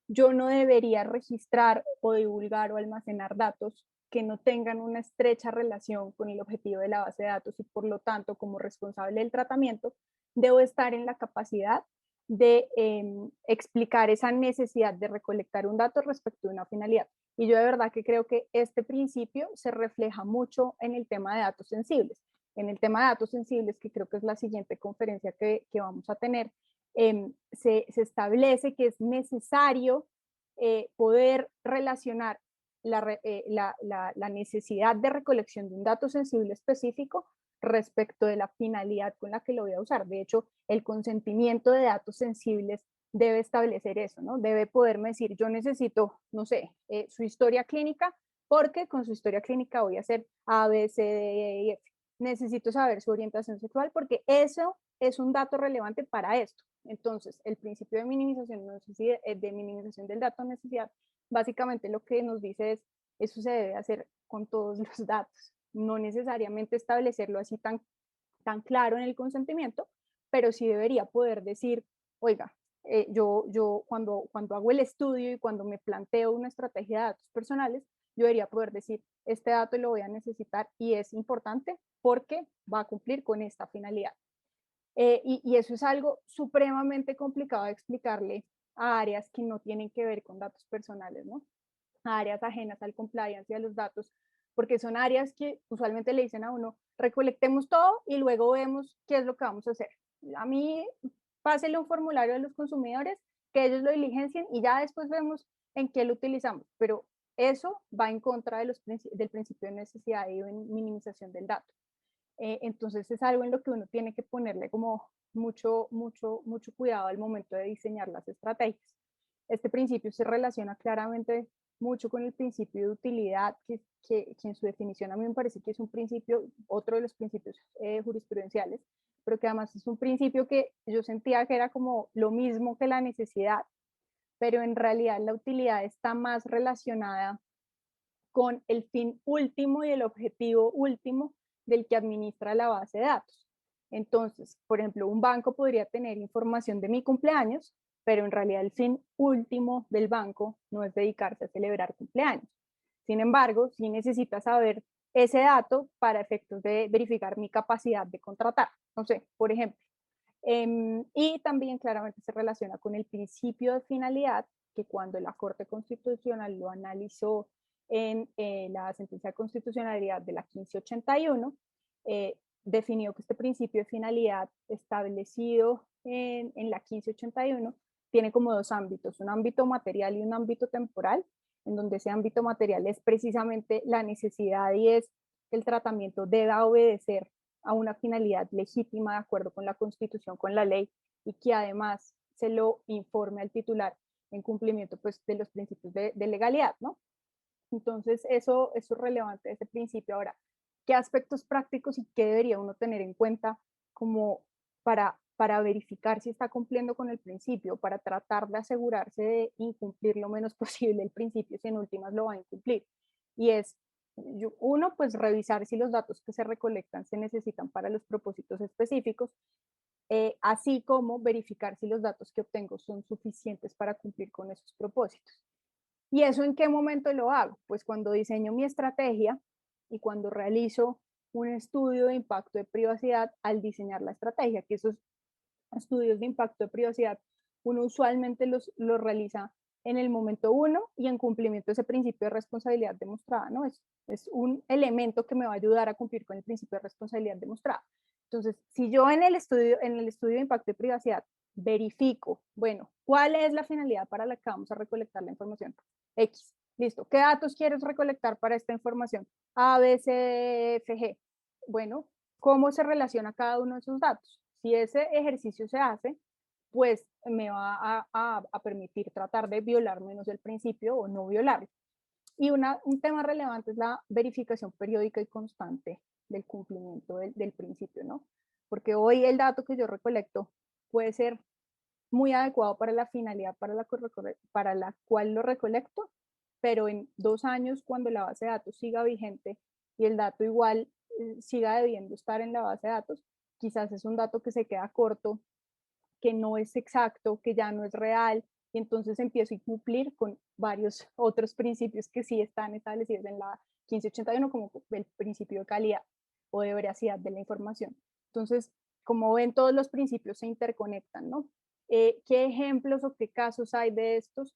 Yo no debería registrar o divulgar o almacenar datos que no tengan una estrecha relación con el objetivo de la base de datos y por lo tanto, como responsable del tratamiento, debo estar en la capacidad de explicar esa necesidad de recolectar un dato respecto de una finalidad. Y yo de verdad que creo que este principio se refleja mucho en el tema de datos sensibles. En el tema de datos sensibles, que creo que es la siguiente conferencia que vamos a tener, se establece que es necesario poder relacionar la necesidad de recolección de un dato sensible específico respecto de la finalidad con la que lo voy a usar. De hecho, el consentimiento de datos sensibles debe establecer eso, ¿no? Debe poderme decir, yo necesito, no sé, su historia clínica, porque con su historia clínica voy a hacer A, B, C, D, E y F. Necesito saber su orientación sexual porque eso es un dato relevante para esto. Entonces, el principio de minimización, de minimización del dato necesidad, básicamente lo que nos dice es, eso se debe hacer con todos los datos, no necesariamente establecerlo así tan claro en el consentimiento, pero sí debería poder decir, oiga, yo cuando hago el estudio y cuando me planteo una estrategia de datos personales, yo debería poder decir, este dato lo voy a necesitar y es importante porque va a cumplir con esta finalidad. Y eso es algo supremamente complicado de explicarle a áreas que no tienen que ver con datos personales, ¿no? A áreas ajenas al compliance y a los datos, porque son áreas que usualmente le dicen a uno, recolectemos todo y luego vemos qué es lo que vamos a hacer. A mí, pásele un formulario a los consumidores, que ellos lo diligencien y ya después vemos en qué lo utilizamos. Pero eso va en contra de del principio de necesidad y minimización del dato. Entonces es algo en lo que uno tiene que ponerle como mucho cuidado al momento de diseñar las estrategias. Este principio se relaciona claramente mucho con el principio de utilidad, que en su definición a mí me parece que es un principio, otro de los principios jurisprudenciales, pero que además es un principio que yo sentía que era como lo mismo que la necesidad, pero en realidad la utilidad está más relacionada con el fin último y el objetivo último del que administra la base de datos. Entonces, por ejemplo, un banco podría tener información de mi cumpleaños, pero en realidad el fin último del banco no es dedicarse a celebrar cumpleaños. Sin embargo, sí necesita saber ese dato para efectos de verificar mi capacidad de contratar. No sé, por ejemplo. Y también claramente se relaciona con el principio de finalidad, que cuando la Corte Constitucional lo analizó en la sentencia de constitucionalidad de la 1581, definió que este principio de finalidad establecido en la 1581 tiene como dos ámbitos, un ámbito material y un ámbito temporal, en donde ese ámbito material es precisamente la necesidad y es que el tratamiento deba obedecer a una finalidad legítima de acuerdo con la Constitución, con la ley, y que además se lo informe al titular en cumplimiento pues, de los principios de legalidad, ¿no? Entonces, eso es relevante, ese principio. Ahora, ¿qué aspectos prácticos y qué debería uno tener en cuenta como para verificar si está cumpliendo con el principio, para tratar de asegurarse de incumplir lo menos posible el principio, si en últimas lo va a incumplir? Y es, uno, pues revisar si los datos que se recolectan se necesitan para los propósitos específicos, así como verificar si los datos que obtengo son suficientes para cumplir con esos propósitos. ¿Y eso en qué momento lo hago? Pues cuando diseño mi estrategia y cuando realizo un estudio de impacto de privacidad al diseñar la estrategia, que esos estudios de impacto de privacidad uno usualmente los realiza en el momento uno y en cumplimiento de ese principio de responsabilidad demostrada, ¿no? Es un elemento que me va a ayudar a cumplir con el principio de responsabilidad demostrada. Entonces, si yo en el estudio de impacto de privacidad verifico, bueno, ¿cuál es la finalidad para la que vamos a recolectar la información? X, listo. ¿Qué datos quieres recolectar para esta información? A, B, C, D, F, G. Bueno, ¿cómo se relaciona cada uno de esos datos? Si ese ejercicio se hace, pues me va a permitir tratar de violar menos el principio o no violarlo. Y un tema relevante es la verificación periódica y constante del cumplimiento del principio, ¿no? Porque hoy el dato que yo recolecto puede ser muy adecuado para la finalidad para la cual lo recolecto, pero en 2 años, cuando la base de datos siga vigente y el dato igual siga debiendo estar en la base de datos, quizás es un dato que se queda corto, que no es exacto, que ya no es real, y entonces empiezo a cumplir con varios otros principios que sí están establecidos en la 1581, como el principio de calidad o de veracidad de la información. Entonces, como ven, todos los principios se interconectan, ¿no? ¿Qué ejemplos o qué casos hay de estos?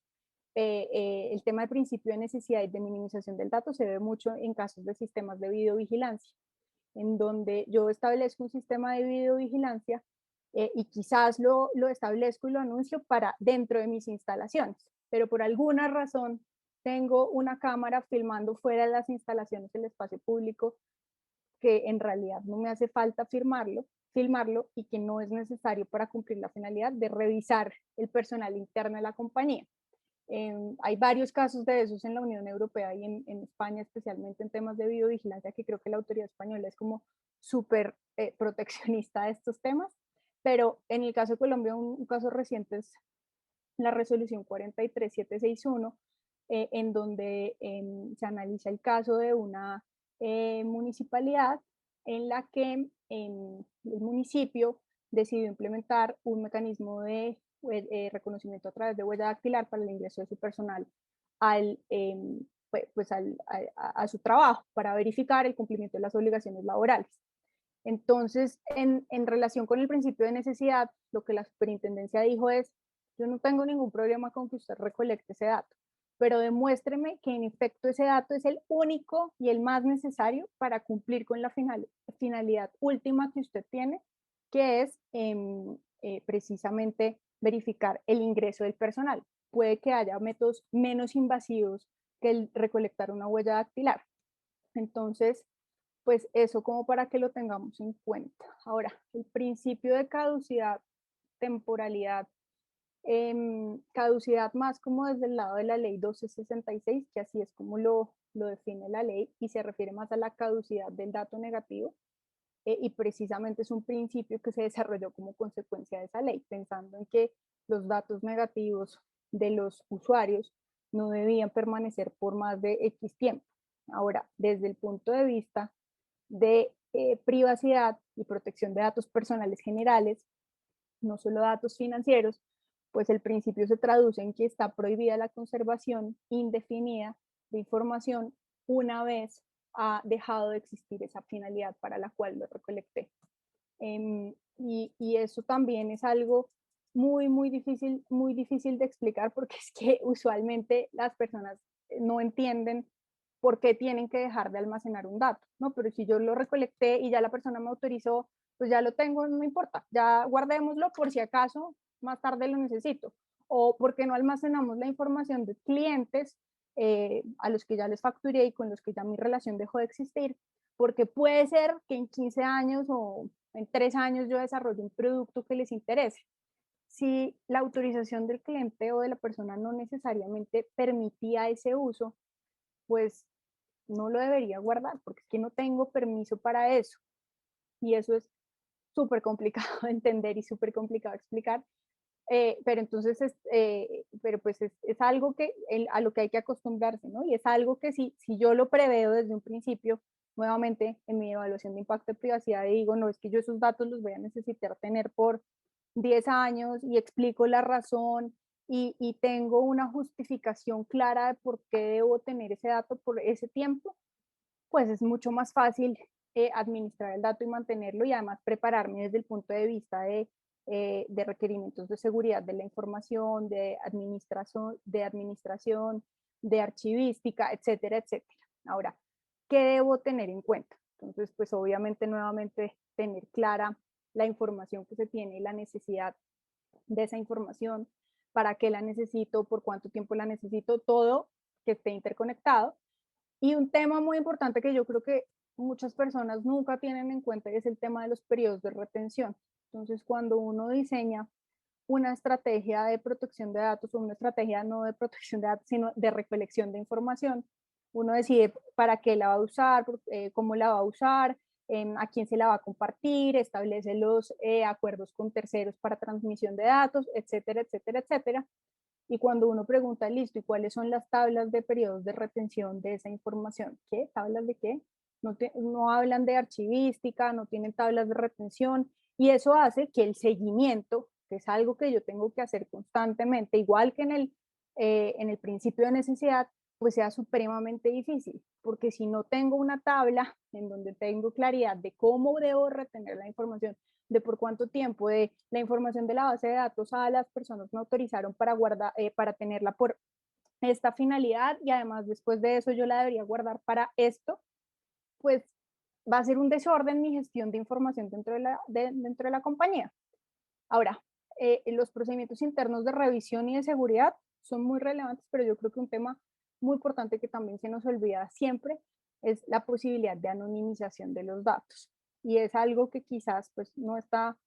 El tema del principio de necesidad y de minimización del dato se ve mucho en casos de sistemas de videovigilancia, en donde yo establezco un sistema de videovigilancia y quizás lo establezco y lo anuncio para dentro de mis instalaciones, pero por alguna razón tengo una cámara filmando fuera de las instalaciones del espacio público que en realidad no me hace falta filmarlo y que no es necesario para cumplir la finalidad de revisar el personal interno de la compañía. Hay varios casos de esos en la Unión Europea y en España, especialmente en temas de videovigilancia, que creo que la autoridad española es como súper proteccionista de estos temas, pero en el caso de Colombia un caso reciente es la resolución 43761, en donde se analiza el caso de una municipalidad en la que el municipio decidió implementar un mecanismo de reconocimiento a través de huella dactilar para el ingreso de su personal al, a su trabajo, para verificar el cumplimiento de las obligaciones laborales. Entonces, en relación con el principio de necesidad, lo que la superintendencia dijo es, yo no tengo ningún problema con que usted recolecte ese dato, pero demuéstreme que en efecto ese dato es el único y el más necesario para cumplir con la finalidad última que usted tiene, que es precisamente verificar el ingreso del personal. Puede que haya métodos menos invasivos que el recolectar una huella dactilar. Entonces, pues eso como para que lo tengamos en cuenta. Ahora, el principio de caducidad, temporalidad, caducidad más como desde el lado de la ley 1266, que así es como lo define la ley y se refiere más a la caducidad del dato negativo, y precisamente es un principio que se desarrolló como consecuencia de esa ley, pensando en que los datos negativos de los usuarios no debían permanecer por más de X tiempo. Ahora, desde el punto de vista de privacidad y protección de datos personales generales, no solo datos financieros, pues el principio se traduce en que está prohibida la conservación indefinida de información una vez ha dejado de existir esa finalidad para la cual lo recolecté. Y eso también es algo muy difícil de explicar, porque es que usualmente las personas no entienden por qué tienen que dejar de almacenar un dato, ¿no? Pero si yo lo recolecté y ya la persona me autorizó, pues ya lo tengo, no importa, ya guardémoslo por si acaso más tarde lo necesito. O por qué no almacenamos la información de clientes a los que ya les facturé y con los que ya mi relación dejó de existir, porque puede ser que en 15 años o en 3 años yo desarrolle un producto que les interese. Si la autorización del cliente o de la persona no necesariamente permitía ese uso, pues no lo debería guardar, porque es que no tengo permiso para eso. Y eso es súper complicado de entender y súper complicado de explicar. Pero entonces pero pues es algo que a lo que hay que acostumbrarse, ¿no? Y es algo que si yo lo preveo desde un principio, nuevamente en mi evaluación de impacto de privacidad digo, no, es que yo esos datos los voy a necesitar tener por 10 años y explico la razón y tengo una justificación clara de por qué debo tener ese dato por ese tiempo, pues es mucho más fácil administrar el dato y mantenerlo, y además prepararme desde el punto de vista de requerimientos de seguridad de la información, de archivística, etcétera, etcétera. Ahora, ¿qué debo tener en cuenta? Entonces, pues obviamente nuevamente tener clara la información que se tiene y la necesidad de esa información, para qué la necesito, por cuánto tiempo la necesito, todo que esté interconectado. Y un tema muy importante que yo creo que muchas personas nunca tienen en cuenta es el tema de los periodos de retención. Entonces, cuando uno diseña una estrategia de protección de datos o una estrategia no de protección de datos, sino de recolección de información, uno decide para qué la va a usar, cómo la va a usar, a quién se la va a compartir, establece los acuerdos con terceros para transmisión de datos, etcétera, etcétera, etcétera. Y cuando uno pregunta, listo, ¿y cuáles son las tablas de periodos de retención de esa información? ¿Qué? ¿Tablas de qué? No hablan de archivística, no tienen tablas de retención, y eso hace que el seguimiento, que es algo que yo tengo que hacer constantemente, igual que en el principio de necesidad, pues sea supremamente difícil, porque si no tengo una tabla en donde tengo claridad de cómo debo retener la información, de por cuánto tiempo, de la información de la base de datos a las personas me autorizaron para guardar, para tenerla por esta finalidad, y además después de eso yo la debería guardar para esto, pues va a ser un desorden mi gestión de información dentro de la compañía. Ahora, los procedimientos internos de revisión y de seguridad son muy relevantes, pero yo creo que un tema muy importante que también se nos olvida siempre es la posibilidad de anonimización de los datos. Y es algo que quizás pues, no está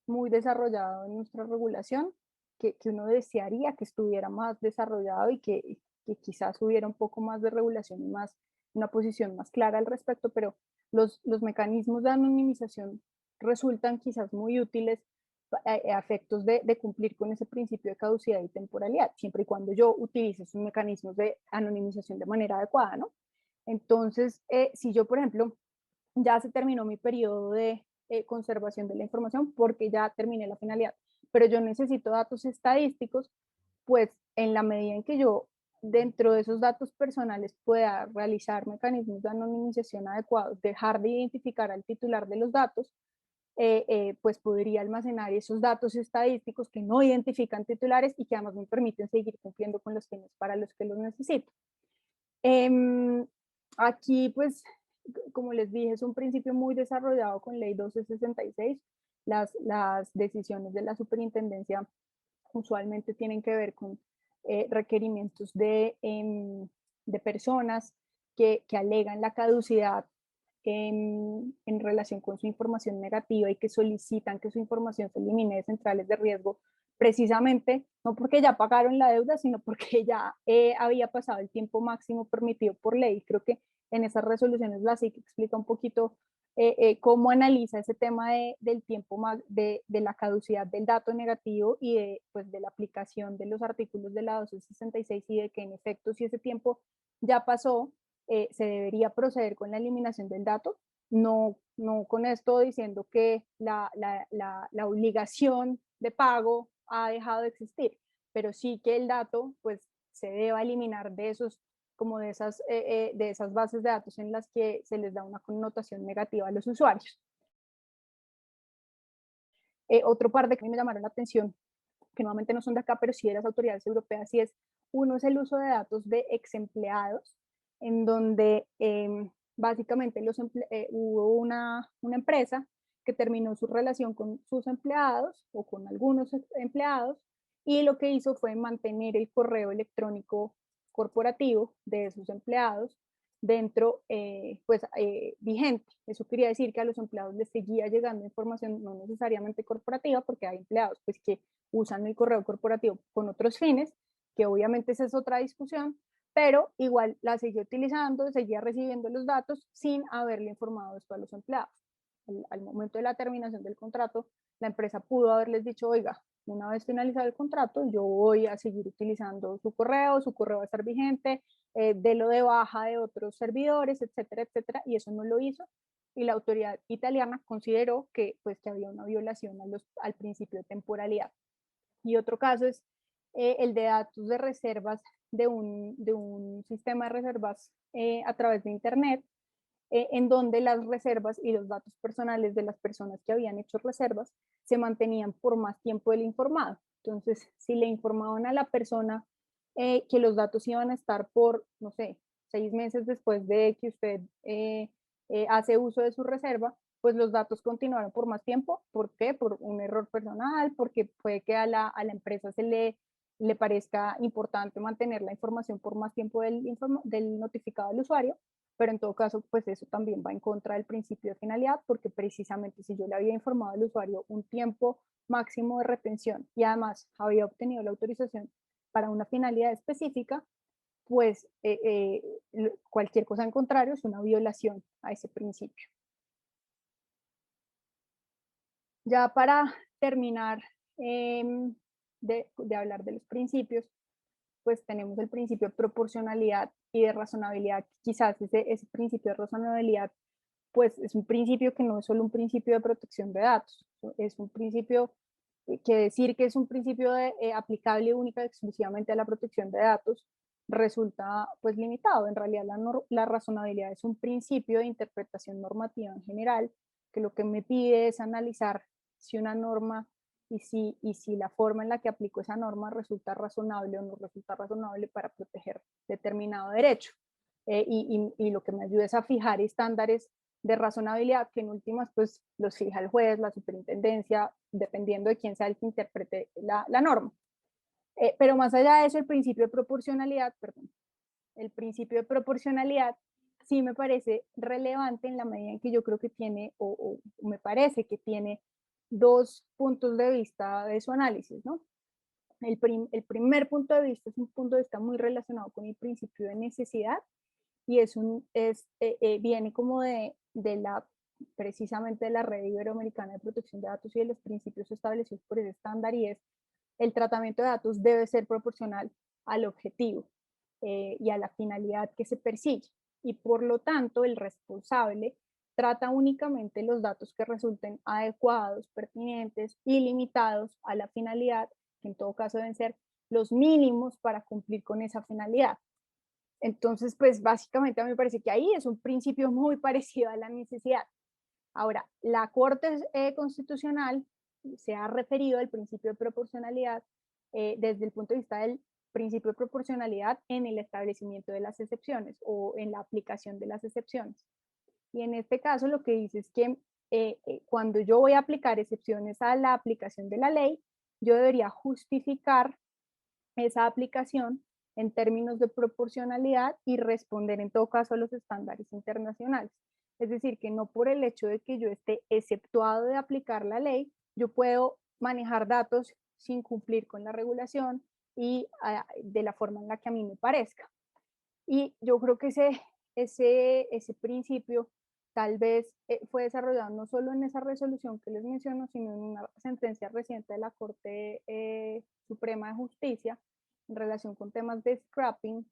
muy desarrollado en nuestra regulación, que uno desearía que estuviera más desarrollado y que quizás hubiera un poco más de regulación y más una posición más clara al respecto, pero los mecanismos de anonimización resultan quizás muy útiles a efectos de cumplir con ese principio de caducidad y temporalidad, siempre y cuando yo utilice esos mecanismos de anonimización de manera adecuada, ¿no? Entonces, si yo, por ejemplo, ya se terminó mi periodo de conservación de la información porque ya terminé la finalidad, pero yo necesito datos estadísticos, pues en la medida en que yo dentro de esos datos personales pueda realizar mecanismos de anonimización adecuados, dejar de identificar al titular de los datos, pues podría almacenar esos datos estadísticos que no identifican titulares y que además me permiten seguir cumpliendo con los fines para los que los necesito. Aquí, pues, como les dije, es un principio muy desarrollado con Ley 1266. Las decisiones de la superintendencia usualmente tienen que ver con requerimientos de personas que alegan la caducidad en relación con su información negativa y que solicitan que su información se elimine de centrales de riesgo, precisamente no porque ya pagaron la deuda, sino porque ya había pasado el tiempo máximo permitido por ley. Creo que en esas resoluciones la SIC explica un poquito cómo analiza ese tema del tiempo de la caducidad del dato negativo y pues, de la aplicación de los artículos de la 1266 y de que en efecto si ese tiempo ya pasó, se debería proceder con la eliminación del dato, no con esto diciendo que la obligación de pago ha dejado de existir, pero sí que el dato pues se deba eliminar de esos como de esas bases de datos en las que se les da una connotación negativa a los usuarios. Otro par de que me llamaron la atención, que nuevamente no son de acá, pero sí de las autoridades europeas, y es, uno es el uso de datos de ex empleados, en donde básicamente hubo una empresa que terminó su relación con sus empleados o con algunos empleados y lo que hizo fue mantener el correo electrónico corporativo de sus empleados dentro, vigente. Eso quería decir que a los empleados les seguía llegando información no necesariamente corporativa, porque hay empleados pues, que usan el correo corporativo con otros fines, que obviamente esa es otra discusión, pero igual la seguía utilizando, seguía recibiendo los datos sin haberle informado esto a los empleados. Al momento de la terminación del contrato, la empresa pudo haberles dicho, oiga, una vez finalizado el contrato, yo voy a seguir utilizando su correo va a estar vigente, de lo de baja de otros servidores, etcétera, etcétera, y eso no lo hizo, y la autoridad italiana consideró que, pues, que había una violación al principio de temporalidad. Y otro caso es el de datos de reservas de un sistema de reservas a través de Internet, en donde las reservas y los datos personales de las personas que habían hecho reservas se mantenían por más tiempo del informado. Entonces, si le informaban a la persona que los datos iban a estar por, no sé, 6 meses después de que usted hace uso de su reserva, pues los datos continuaron por más tiempo. ¿Por qué? Por un error personal, porque puede que a la empresa le parezca importante mantener la información por más tiempo del notificado al usuario, pero en todo caso, pues eso también va en contra del principio de finalidad, porque precisamente si yo le había informado al usuario un tiempo máximo de retención y además había obtenido la autorización para una finalidad específica, pues cualquier cosa en contrario es una violación a ese principio. Ya para terminar de hablar de los principios, pues tenemos el principio de proporcionalidad y de razonabilidad. Quizás ese principio de razonabilidad, pues es un principio que no es solo un principio de protección de datos, es un principio que decir que es un principio aplicable única y exclusivamente a la protección de datos resulta pues limitado. En realidad la razonabilidad es un principio de interpretación normativa en general, que lo que me pide es analizar si una norma y si la forma en la que aplico esa norma resulta razonable o no resulta razonable para proteger determinado derecho. Y lo que me ayuda es a fijar estándares de razonabilidad que en últimas pues los fija el juez, la superintendencia, dependiendo de quién sea el que interprete la norma. Pero más allá de eso, el principio de proporcionalidad sí me parece relevante en la medida en que yo creo que tiene, o me parece que tiene dos puntos de vista de su análisis, ¿no? El primer punto de vista es un punto de vista muy relacionado con el principio de necesidad y viene como de la precisamente de la Red Iberoamericana de Protección de Datos y de los principios establecidos por ese estándar, y es el tratamiento de datos debe ser proporcional al objetivo y a la finalidad que se persigue. Y por lo tanto, el responsable trata únicamente los datos que resulten adecuados, pertinentes y limitados a la finalidad, que en todo caso deben ser los mínimos para cumplir con esa finalidad. Entonces, pues básicamente a mí me parece que ahí es un principio muy parecido a la necesidad. Ahora, la Corte Constitucional se ha referido al principio de proporcionalidad desde el punto de vista del principio de proporcionalidad en el establecimiento de las excepciones o en la aplicación de las excepciones. Y en este caso lo que dice es que cuando yo voy a aplicar excepciones a la aplicación de la ley, yo debería justificar esa aplicación en términos de proporcionalidad y responder en todo caso a los estándares internacionales. Es decir, que no por el hecho de que yo esté exceptuado de aplicar la ley, yo puedo manejar datos sin cumplir con la regulación y de la forma en la que a mí me parezca. Y yo creo que ese principio tal vez fue desarrollado no solo en esa resolución que les menciono, sino en una sentencia reciente de la Corte Suprema de Justicia en relación con temas de scrapping,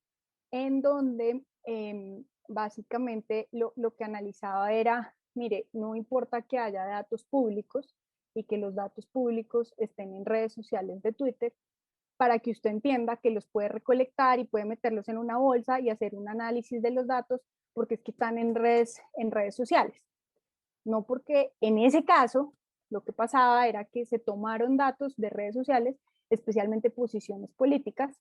en donde básicamente lo que analizaba era, mire, no importa que haya datos públicos y que los datos públicos estén en redes sociales de Twitter, para que usted entienda que los puede recolectar y puede meterlos en una bolsa y hacer un análisis de los datos, porque es que están en redes sociales. No porque en ese caso lo que pasaba era que se tomaron datos de redes sociales, especialmente posiciones políticas,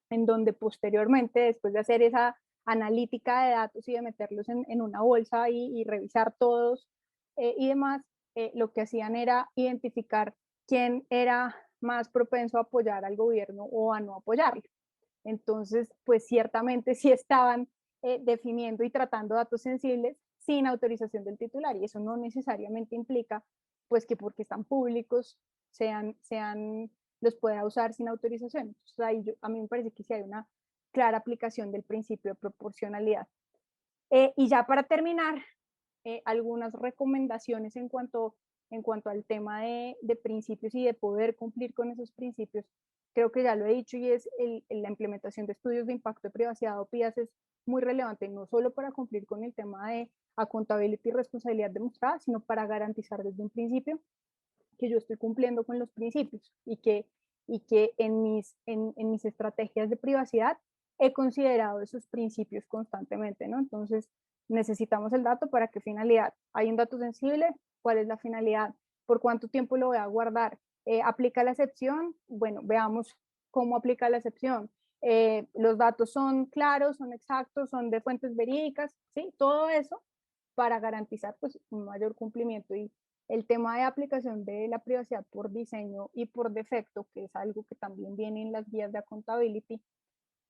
en donde posteriormente, después de hacer esa analítica de datos y de meterlos en una bolsa y revisar todos y demás, lo que hacían era identificar quién era más propenso a apoyar al gobierno o a no apoyarlo. Entonces, pues ciertamente sí estaban definiendo y tratando datos sensibles sin autorización del titular, y eso no necesariamente implica pues que porque están públicos los pueda usar sin autorización. Entonces, ahí a mí me parece que sí hay una clara aplicación del principio de proporcionalidad. Y ya para terminar, algunas recomendaciones en cuanto al tema de principios y de poder cumplir con esos principios. Creo que ya lo he dicho, y es la implementación de estudios de impacto de privacidad o PIAs es muy relevante, no solo para cumplir con el tema de accountability y responsabilidad demostrada, sino para garantizar desde un principio que yo estoy cumpliendo con los principios y que en mis estrategias de privacidad he considerado esos principios constantemente, ¿no? Entonces, necesitamos el dato. ¿Para qué finalidad? ¿Hay un dato sensible? ¿Cuál es la finalidad? ¿Por cuánto tiempo lo voy a guardar? ¿Aplica la excepción? Bueno, veamos cómo aplica la excepción. Los datos son claros, son exactos, son de fuentes verídicas, ¿sí? Todo eso para garantizar pues un mayor cumplimiento. Y el tema de aplicación de la privacidad por diseño y por defecto, que es algo que también viene en las guías de accountability,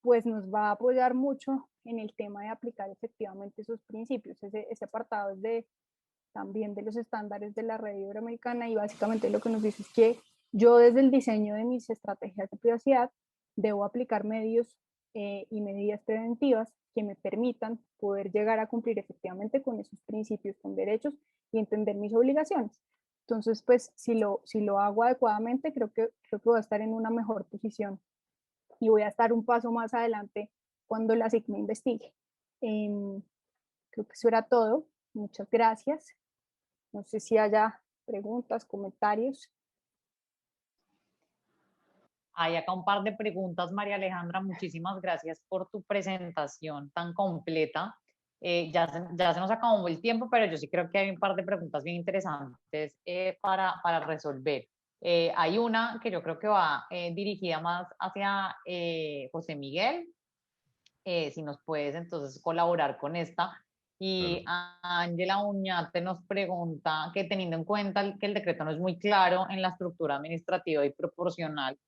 pues nos va a apoyar mucho en el tema de aplicar efectivamente esos principios. Ese apartado es también de los estándares de la Red Iberoamericana, y básicamente lo que nos dice es que yo desde el diseño de mis estrategias de privacidad debo aplicar medios y medidas preventivas que me permitan poder llegar a cumplir efectivamente con esos principios, con derechos y entender mis obligaciones. Entonces, pues si lo hago adecuadamente, creo que voy a estar en una mejor posición y voy a estar un paso más adelante cuando la SIC me investigue. Creo que eso era todo. Muchas gracias. No sé si haya preguntas, comentarios. Hay acá un par de preguntas, María Alejandra. Muchísimas gracias por tu presentación tan completa. Ya se nos acabó el tiempo, pero yo sí creo que hay un par de preguntas bien interesantes para resolver. Hay una que yo creo que va dirigida más hacia José Miguel. Si nos puedes entonces colaborar con esta. Y Ángela Uñate nos pregunta que teniendo en cuenta que el decreto no es muy claro en la estructura administrativa y proporcional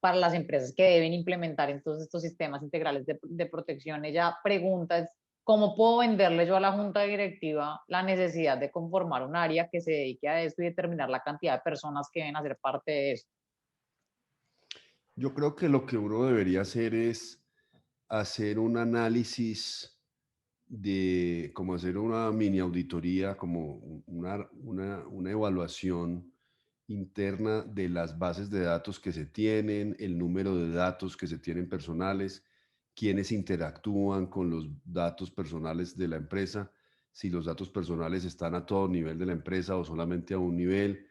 para las empresas que deben implementar entonces estos sistemas integrales de protección, ella pregunta es, ¿cómo puedo venderle yo a la junta directiva la necesidad de conformar un área que se dedique a esto y determinar la cantidad de personas que deben hacer parte de esto? Yo creo que lo que uno debería hacer es hacer un análisis como hacer una mini auditoría, como una evaluación interna de las bases de datos que se tienen, el número de datos que se tienen personales, quiénes interactúan con los datos personales de la empresa, si los datos personales están a todo nivel de la empresa o solamente a un nivel,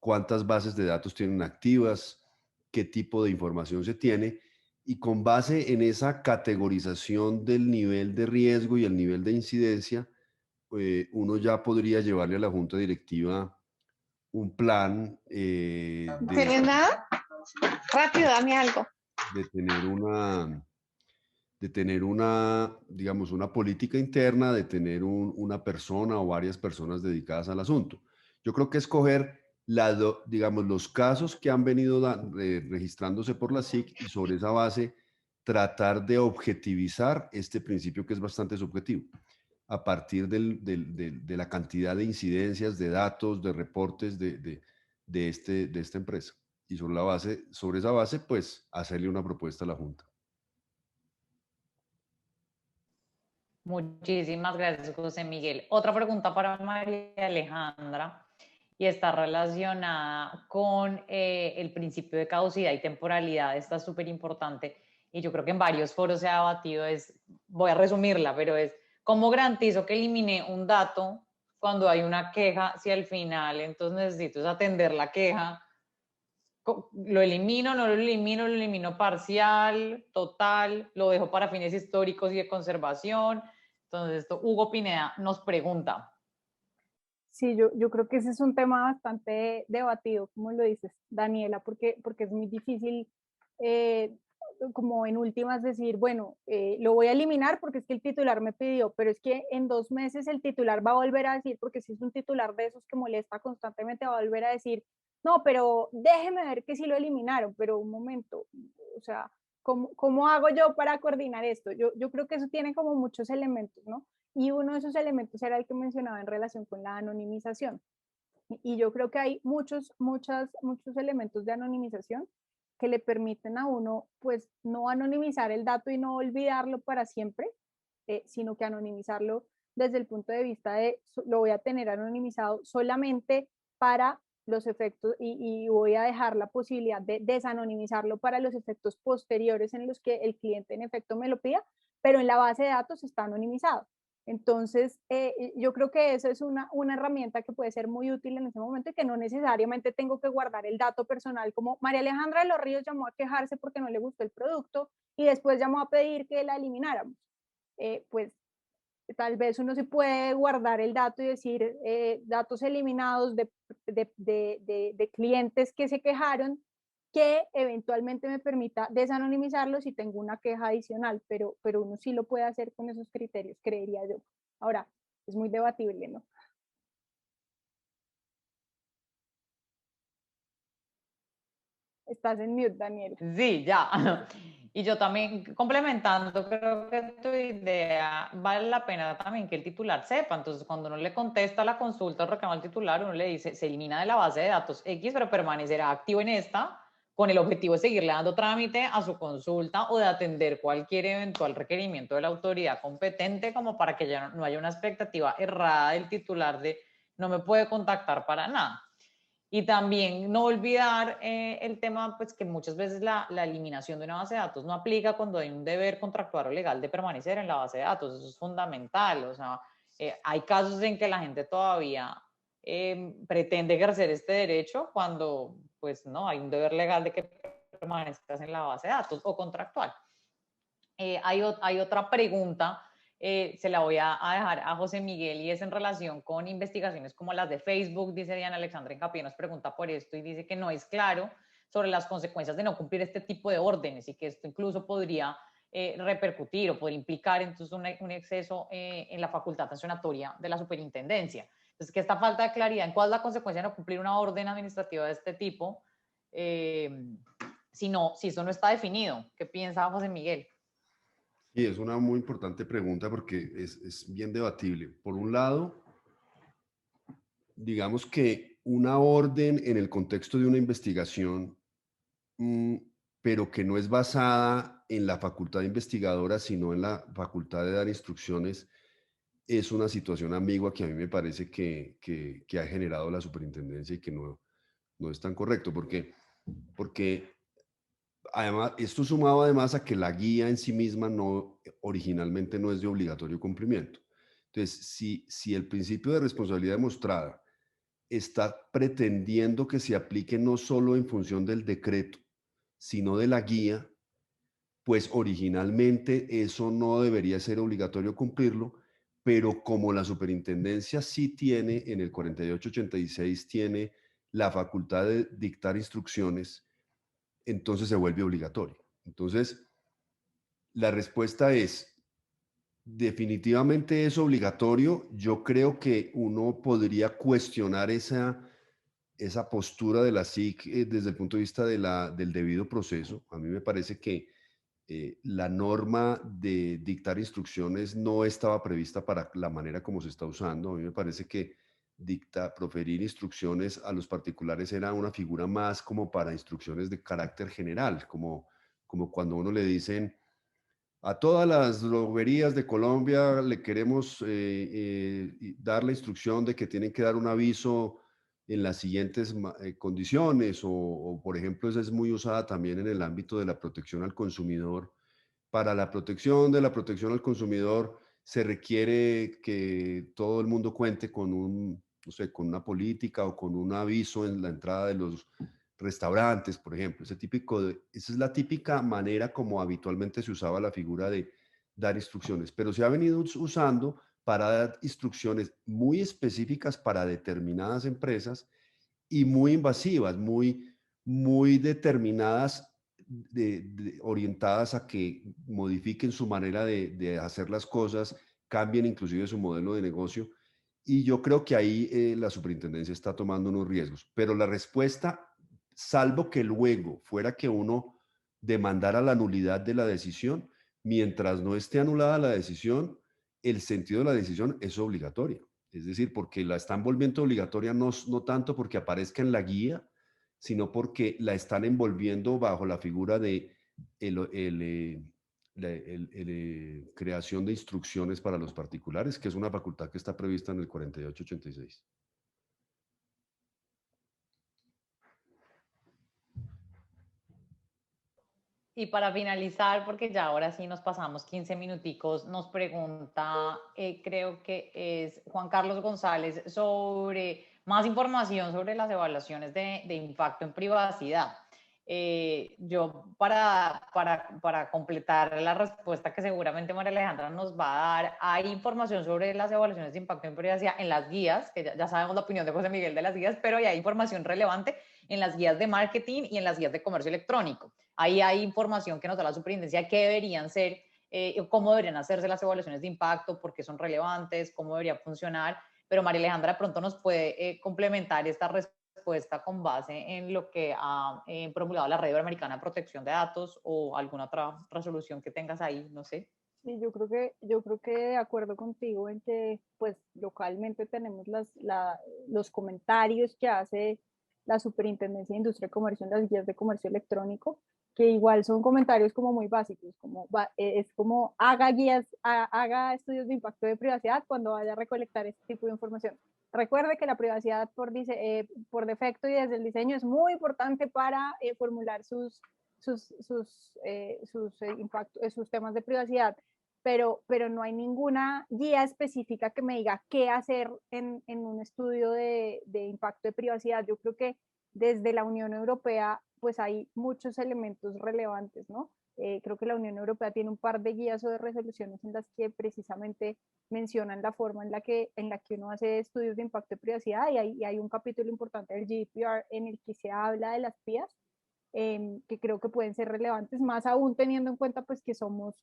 cuántas bases de datos tienen activas, qué tipo de información se tiene, y con base en esa categorización del nivel de riesgo y el nivel de incidencia, uno ya podría llevarle a la junta directiva un plan ¿No tienes nada? Rápido, dame algo. de tener digamos, una política interna, de tener una persona o varias personas dedicadas al asunto. Yo creo que escoger, digamos, los casos que han venido registrándose por la SIC y sobre esa base tratar de objetivizar este principio que es bastante subjetivo, a partir de la cantidad de incidencias, de datos, de reportes de esta empresa. Y sobre esa base, pues, hacerle una propuesta a la Junta. Muchísimas gracias, José Miguel. Otra pregunta para María Alejandra y está relacionada con el principio de caducidad y temporalidad. Esta es súper importante y yo creo que en varios foros se ha debatido. Voy a resumirla, pero es ¿cómo garantizo que eliminé un dato cuando hay una queja si al final entonces necesito atender la queja? ¿Lo elimino, no lo elimino parcial, total, lo dejo para fines históricos y de conservación? Entonces, Hugo Pineda nos pregunta. Sí, yo creo que ese es un tema bastante debatido, como lo dices, Daniela, porque es muy difícil, como en últimas, decir, bueno, lo voy a eliminar porque es que el titular me pidió, pero es que en 2 meses el titular va a volver a decir, porque si es un titular de esos que molesta constantemente, va a volver a decir, no, pero déjeme ver que sí lo eliminaron, pero un momento, o sea, ¿cómo hago yo para coordinar esto? Yo creo que eso tiene como muchos elementos, ¿no? Y uno de esos elementos era el que mencionaba en relación con la anonimización. Y yo creo que hay muchos elementos de anonimización que le permiten a uno, pues, no anonimizar el dato y no olvidarlo para siempre, sino que anonimizarlo desde el punto de vista de lo voy a tener anonimizado solamente para los efectos y voy a dejar la posibilidad de desanonimizarlo para los efectos posteriores en los que el cliente en efecto me lo pida, pero en la base de datos está anonimizado. Entonces, yo creo que eso es una herramienta que puede ser muy útil en ese momento y que no necesariamente tengo que guardar el dato personal, como María Alejandra de los Ríos llamó a quejarse porque no le gustó el producto y después llamó a pedir que la elimináramos. Pues tal vez uno se puede guardar el dato y decir datos eliminados de clientes que se quejaron, que eventualmente me permita desanonimizarlo si tengo una queja adicional, pero uno sí lo puede hacer con esos criterios, creería yo. Ahora, es muy debatible, ¿no? Estás en mute, Daniel. Sí, ya. Y yo también, complementando, creo que tu idea vale la pena también que el titular sepa. Entonces, cuando uno le contesta la consulta o reclama al titular, uno le dice, se elimina de la base de datos X, pero permanecerá activo en esta con el objetivo de seguirle dando trámite a su consulta o de atender cualquier eventual requerimiento de la autoridad competente, como para que ya no haya una expectativa errada del titular de no me puede contactar para nada. Y también no olvidar el tema, pues que muchas veces la eliminación de una base de datos no aplica cuando hay un deber contractual o legal de permanecer en la base de datos. Eso es fundamental. O sea, hay casos en que la gente todavía pretende ejercer este derecho cuando, pues, no, hay un deber legal de que permanezcas en la base de datos o contractual. Hay otra pregunta. Se la voy a dejar a José Miguel y es en relación con investigaciones como las de Facebook. Dice Diana Alexandra Hincapié, nos pregunta por esto y dice que no es claro sobre las consecuencias de no cumplir este tipo de órdenes y que esto incluso podría repercutir o podría implicar entonces un exceso en la facultad sancionatoria de la superintendencia. Entonces, que esta falta de claridad en cuál es la consecuencia de no cumplir una orden administrativa de este tipo, si eso no está definido. ¿Qué piensa José Miguel? Sí, es una muy importante pregunta porque es bien debatible. Por un lado, digamos que una orden en el contexto de una investigación, pero que no es basada en la facultad investigadora, sino en la facultad de dar instrucciones, es una situación ambigua que a mí me parece que ha generado la superintendencia y que no es tan correcto, porque además, esto sumado además a que la guía en sí misma originalmente no es de obligatorio cumplimiento. Entonces, si el principio de responsabilidad demostrada está pretendiendo que se aplique no solo en función del decreto, sino de la guía, pues originalmente eso no debería ser obligatorio cumplirlo, pero como la superintendencia sí tiene, en el 4886 tiene la facultad de dictar instrucciones, entonces se vuelve obligatorio. Entonces, la respuesta es, definitivamente es obligatorio. Yo creo que uno podría cuestionar esa postura de la SIC desde el punto de vista del debido proceso. A mí me parece que la norma de dictar instrucciones no estaba prevista para la manera como se está usando. A mí me parece que proferir instrucciones a los particulares era una figura más como para instrucciones de carácter general, como cuando uno le dicen a todas las droguerías de Colombia le queremos dar la instrucción de que tienen que dar un aviso en las siguientes condiciones o, por ejemplo, esa es muy usada también en el ámbito de la protección al consumidor. Para la protección de la protección al consumidor se requiere que todo el mundo cuente con no sé, con una política o con un aviso en la entrada de los restaurantes, por ejemplo. Esa es la típica manera como habitualmente se usaba la figura de dar instrucciones, pero se ha venido usando para dar instrucciones muy específicas para determinadas empresas y muy invasivas, muy determinadas, orientadas a que modifiquen su manera de hacer las cosas, cambien inclusive su modelo de negocio. Y yo creo que ahí la superintendencia está tomando unos riesgos. Pero la respuesta, salvo que luego fuera que uno demandara la nulidad de la decisión, mientras no esté anulada la decisión, el sentido de la decisión es obligatoria. Es decir, porque la están volviendo obligatoria no tanto porque aparezca en la guía, sino porque la están envolviendo bajo la figura de creación de instrucciones para los particulares, que es una facultad que está prevista en el 4886. Y para finalizar, porque ya ahora sí nos pasamos 15 minuticos, nos pregunta, creo que es Juan Carlos González, sobre más información sobre las evaluaciones de impacto en privacidad. Yo para completar la respuesta que seguramente María Alejandra nos va a dar, hay información sobre las evaluaciones de impacto en privacidad en las guías, que ya sabemos la opinión de José Miguel de las guías, pero hay información relevante en las guías de marketing y en las guías de comercio electrónico. Ahí hay información que nos da la superintendencia que deberían ser, cómo deberían hacerse las evaluaciones de impacto, por qué son relevantes, cómo debería funcionar, pero María Alejandra de pronto nos puede complementar esta respuesta con base en lo que ha promulgado la Red Iberoamericana de Protección de Datos o alguna otra resolución que tengas ahí, no sé. Sí, yo creo que de acuerdo contigo en que pues localmente tenemos los comentarios que hace la Superintendencia de Industria y Comercio en las guías de comercio electrónico, que igual son comentarios como muy básicos, es como haga estudios de impacto de privacidad cuando vaya a recolectar este tipo de información. Recuerde que la privacidad por defecto y desde el diseño es muy importante para formular sus temas de privacidad, pero no hay ninguna guía específica que me diga qué hacer en un estudio de impacto de privacidad. Yo creo que desde la Unión Europea pues hay muchos elementos relevantes, ¿no? Creo que la Unión Europea tiene un par de guías o de resoluciones en las que precisamente mencionan la forma en la que uno hace estudios de impacto de privacidad, y hay un capítulo importante del GDPR en el que se habla de las PIAs, que creo que pueden ser relevantes, más aún teniendo en cuenta pues que somos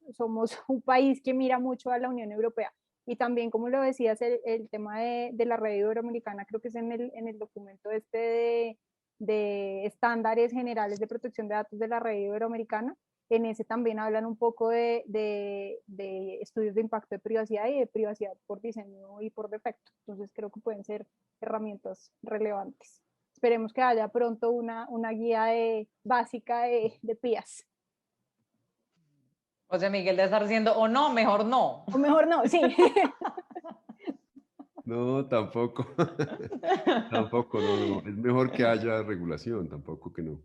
un país que mira mucho a la Unión Europea. Y también, como lo decías, el tema de la red iberoamericana, creo que es en el documento este de estándares generales de protección de datos de la red iberoamericana. En ese también hablan un poco de estudios de impacto de privacidad y de privacidad por diseño y por defecto. Entonces creo que pueden ser herramientas relevantes. Esperemos que haya pronto una guía básica de PIAs. José Miguel debe estar diciendo, o no, mejor no. O mejor no, sí. No, tampoco. Tampoco, no. Es mejor que haya regulación, tampoco que no.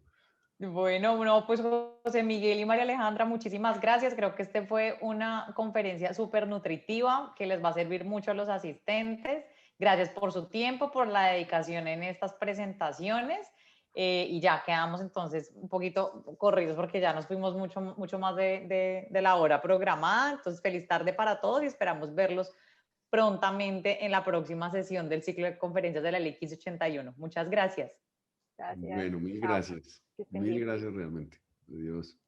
Bueno, no, pues José Miguel y María Alejandra, muchísimas gracias. Creo que este fue una conferencia súper nutritiva que les va a servir mucho a los asistentes. Gracias por su tiempo, por la dedicación en estas presentaciones. Y ya quedamos entonces un poquito corridos porque ya nos fuimos mucho más de la hora programada. Entonces, feliz tarde para todos y esperamos verlos prontamente en la próxima sesión del ciclo de conferencias de la Ley 1581. Muchas gracias. Gracias. Bueno, mil Chao. gracias. Que estén Mil bien. gracias realmente. Adiós.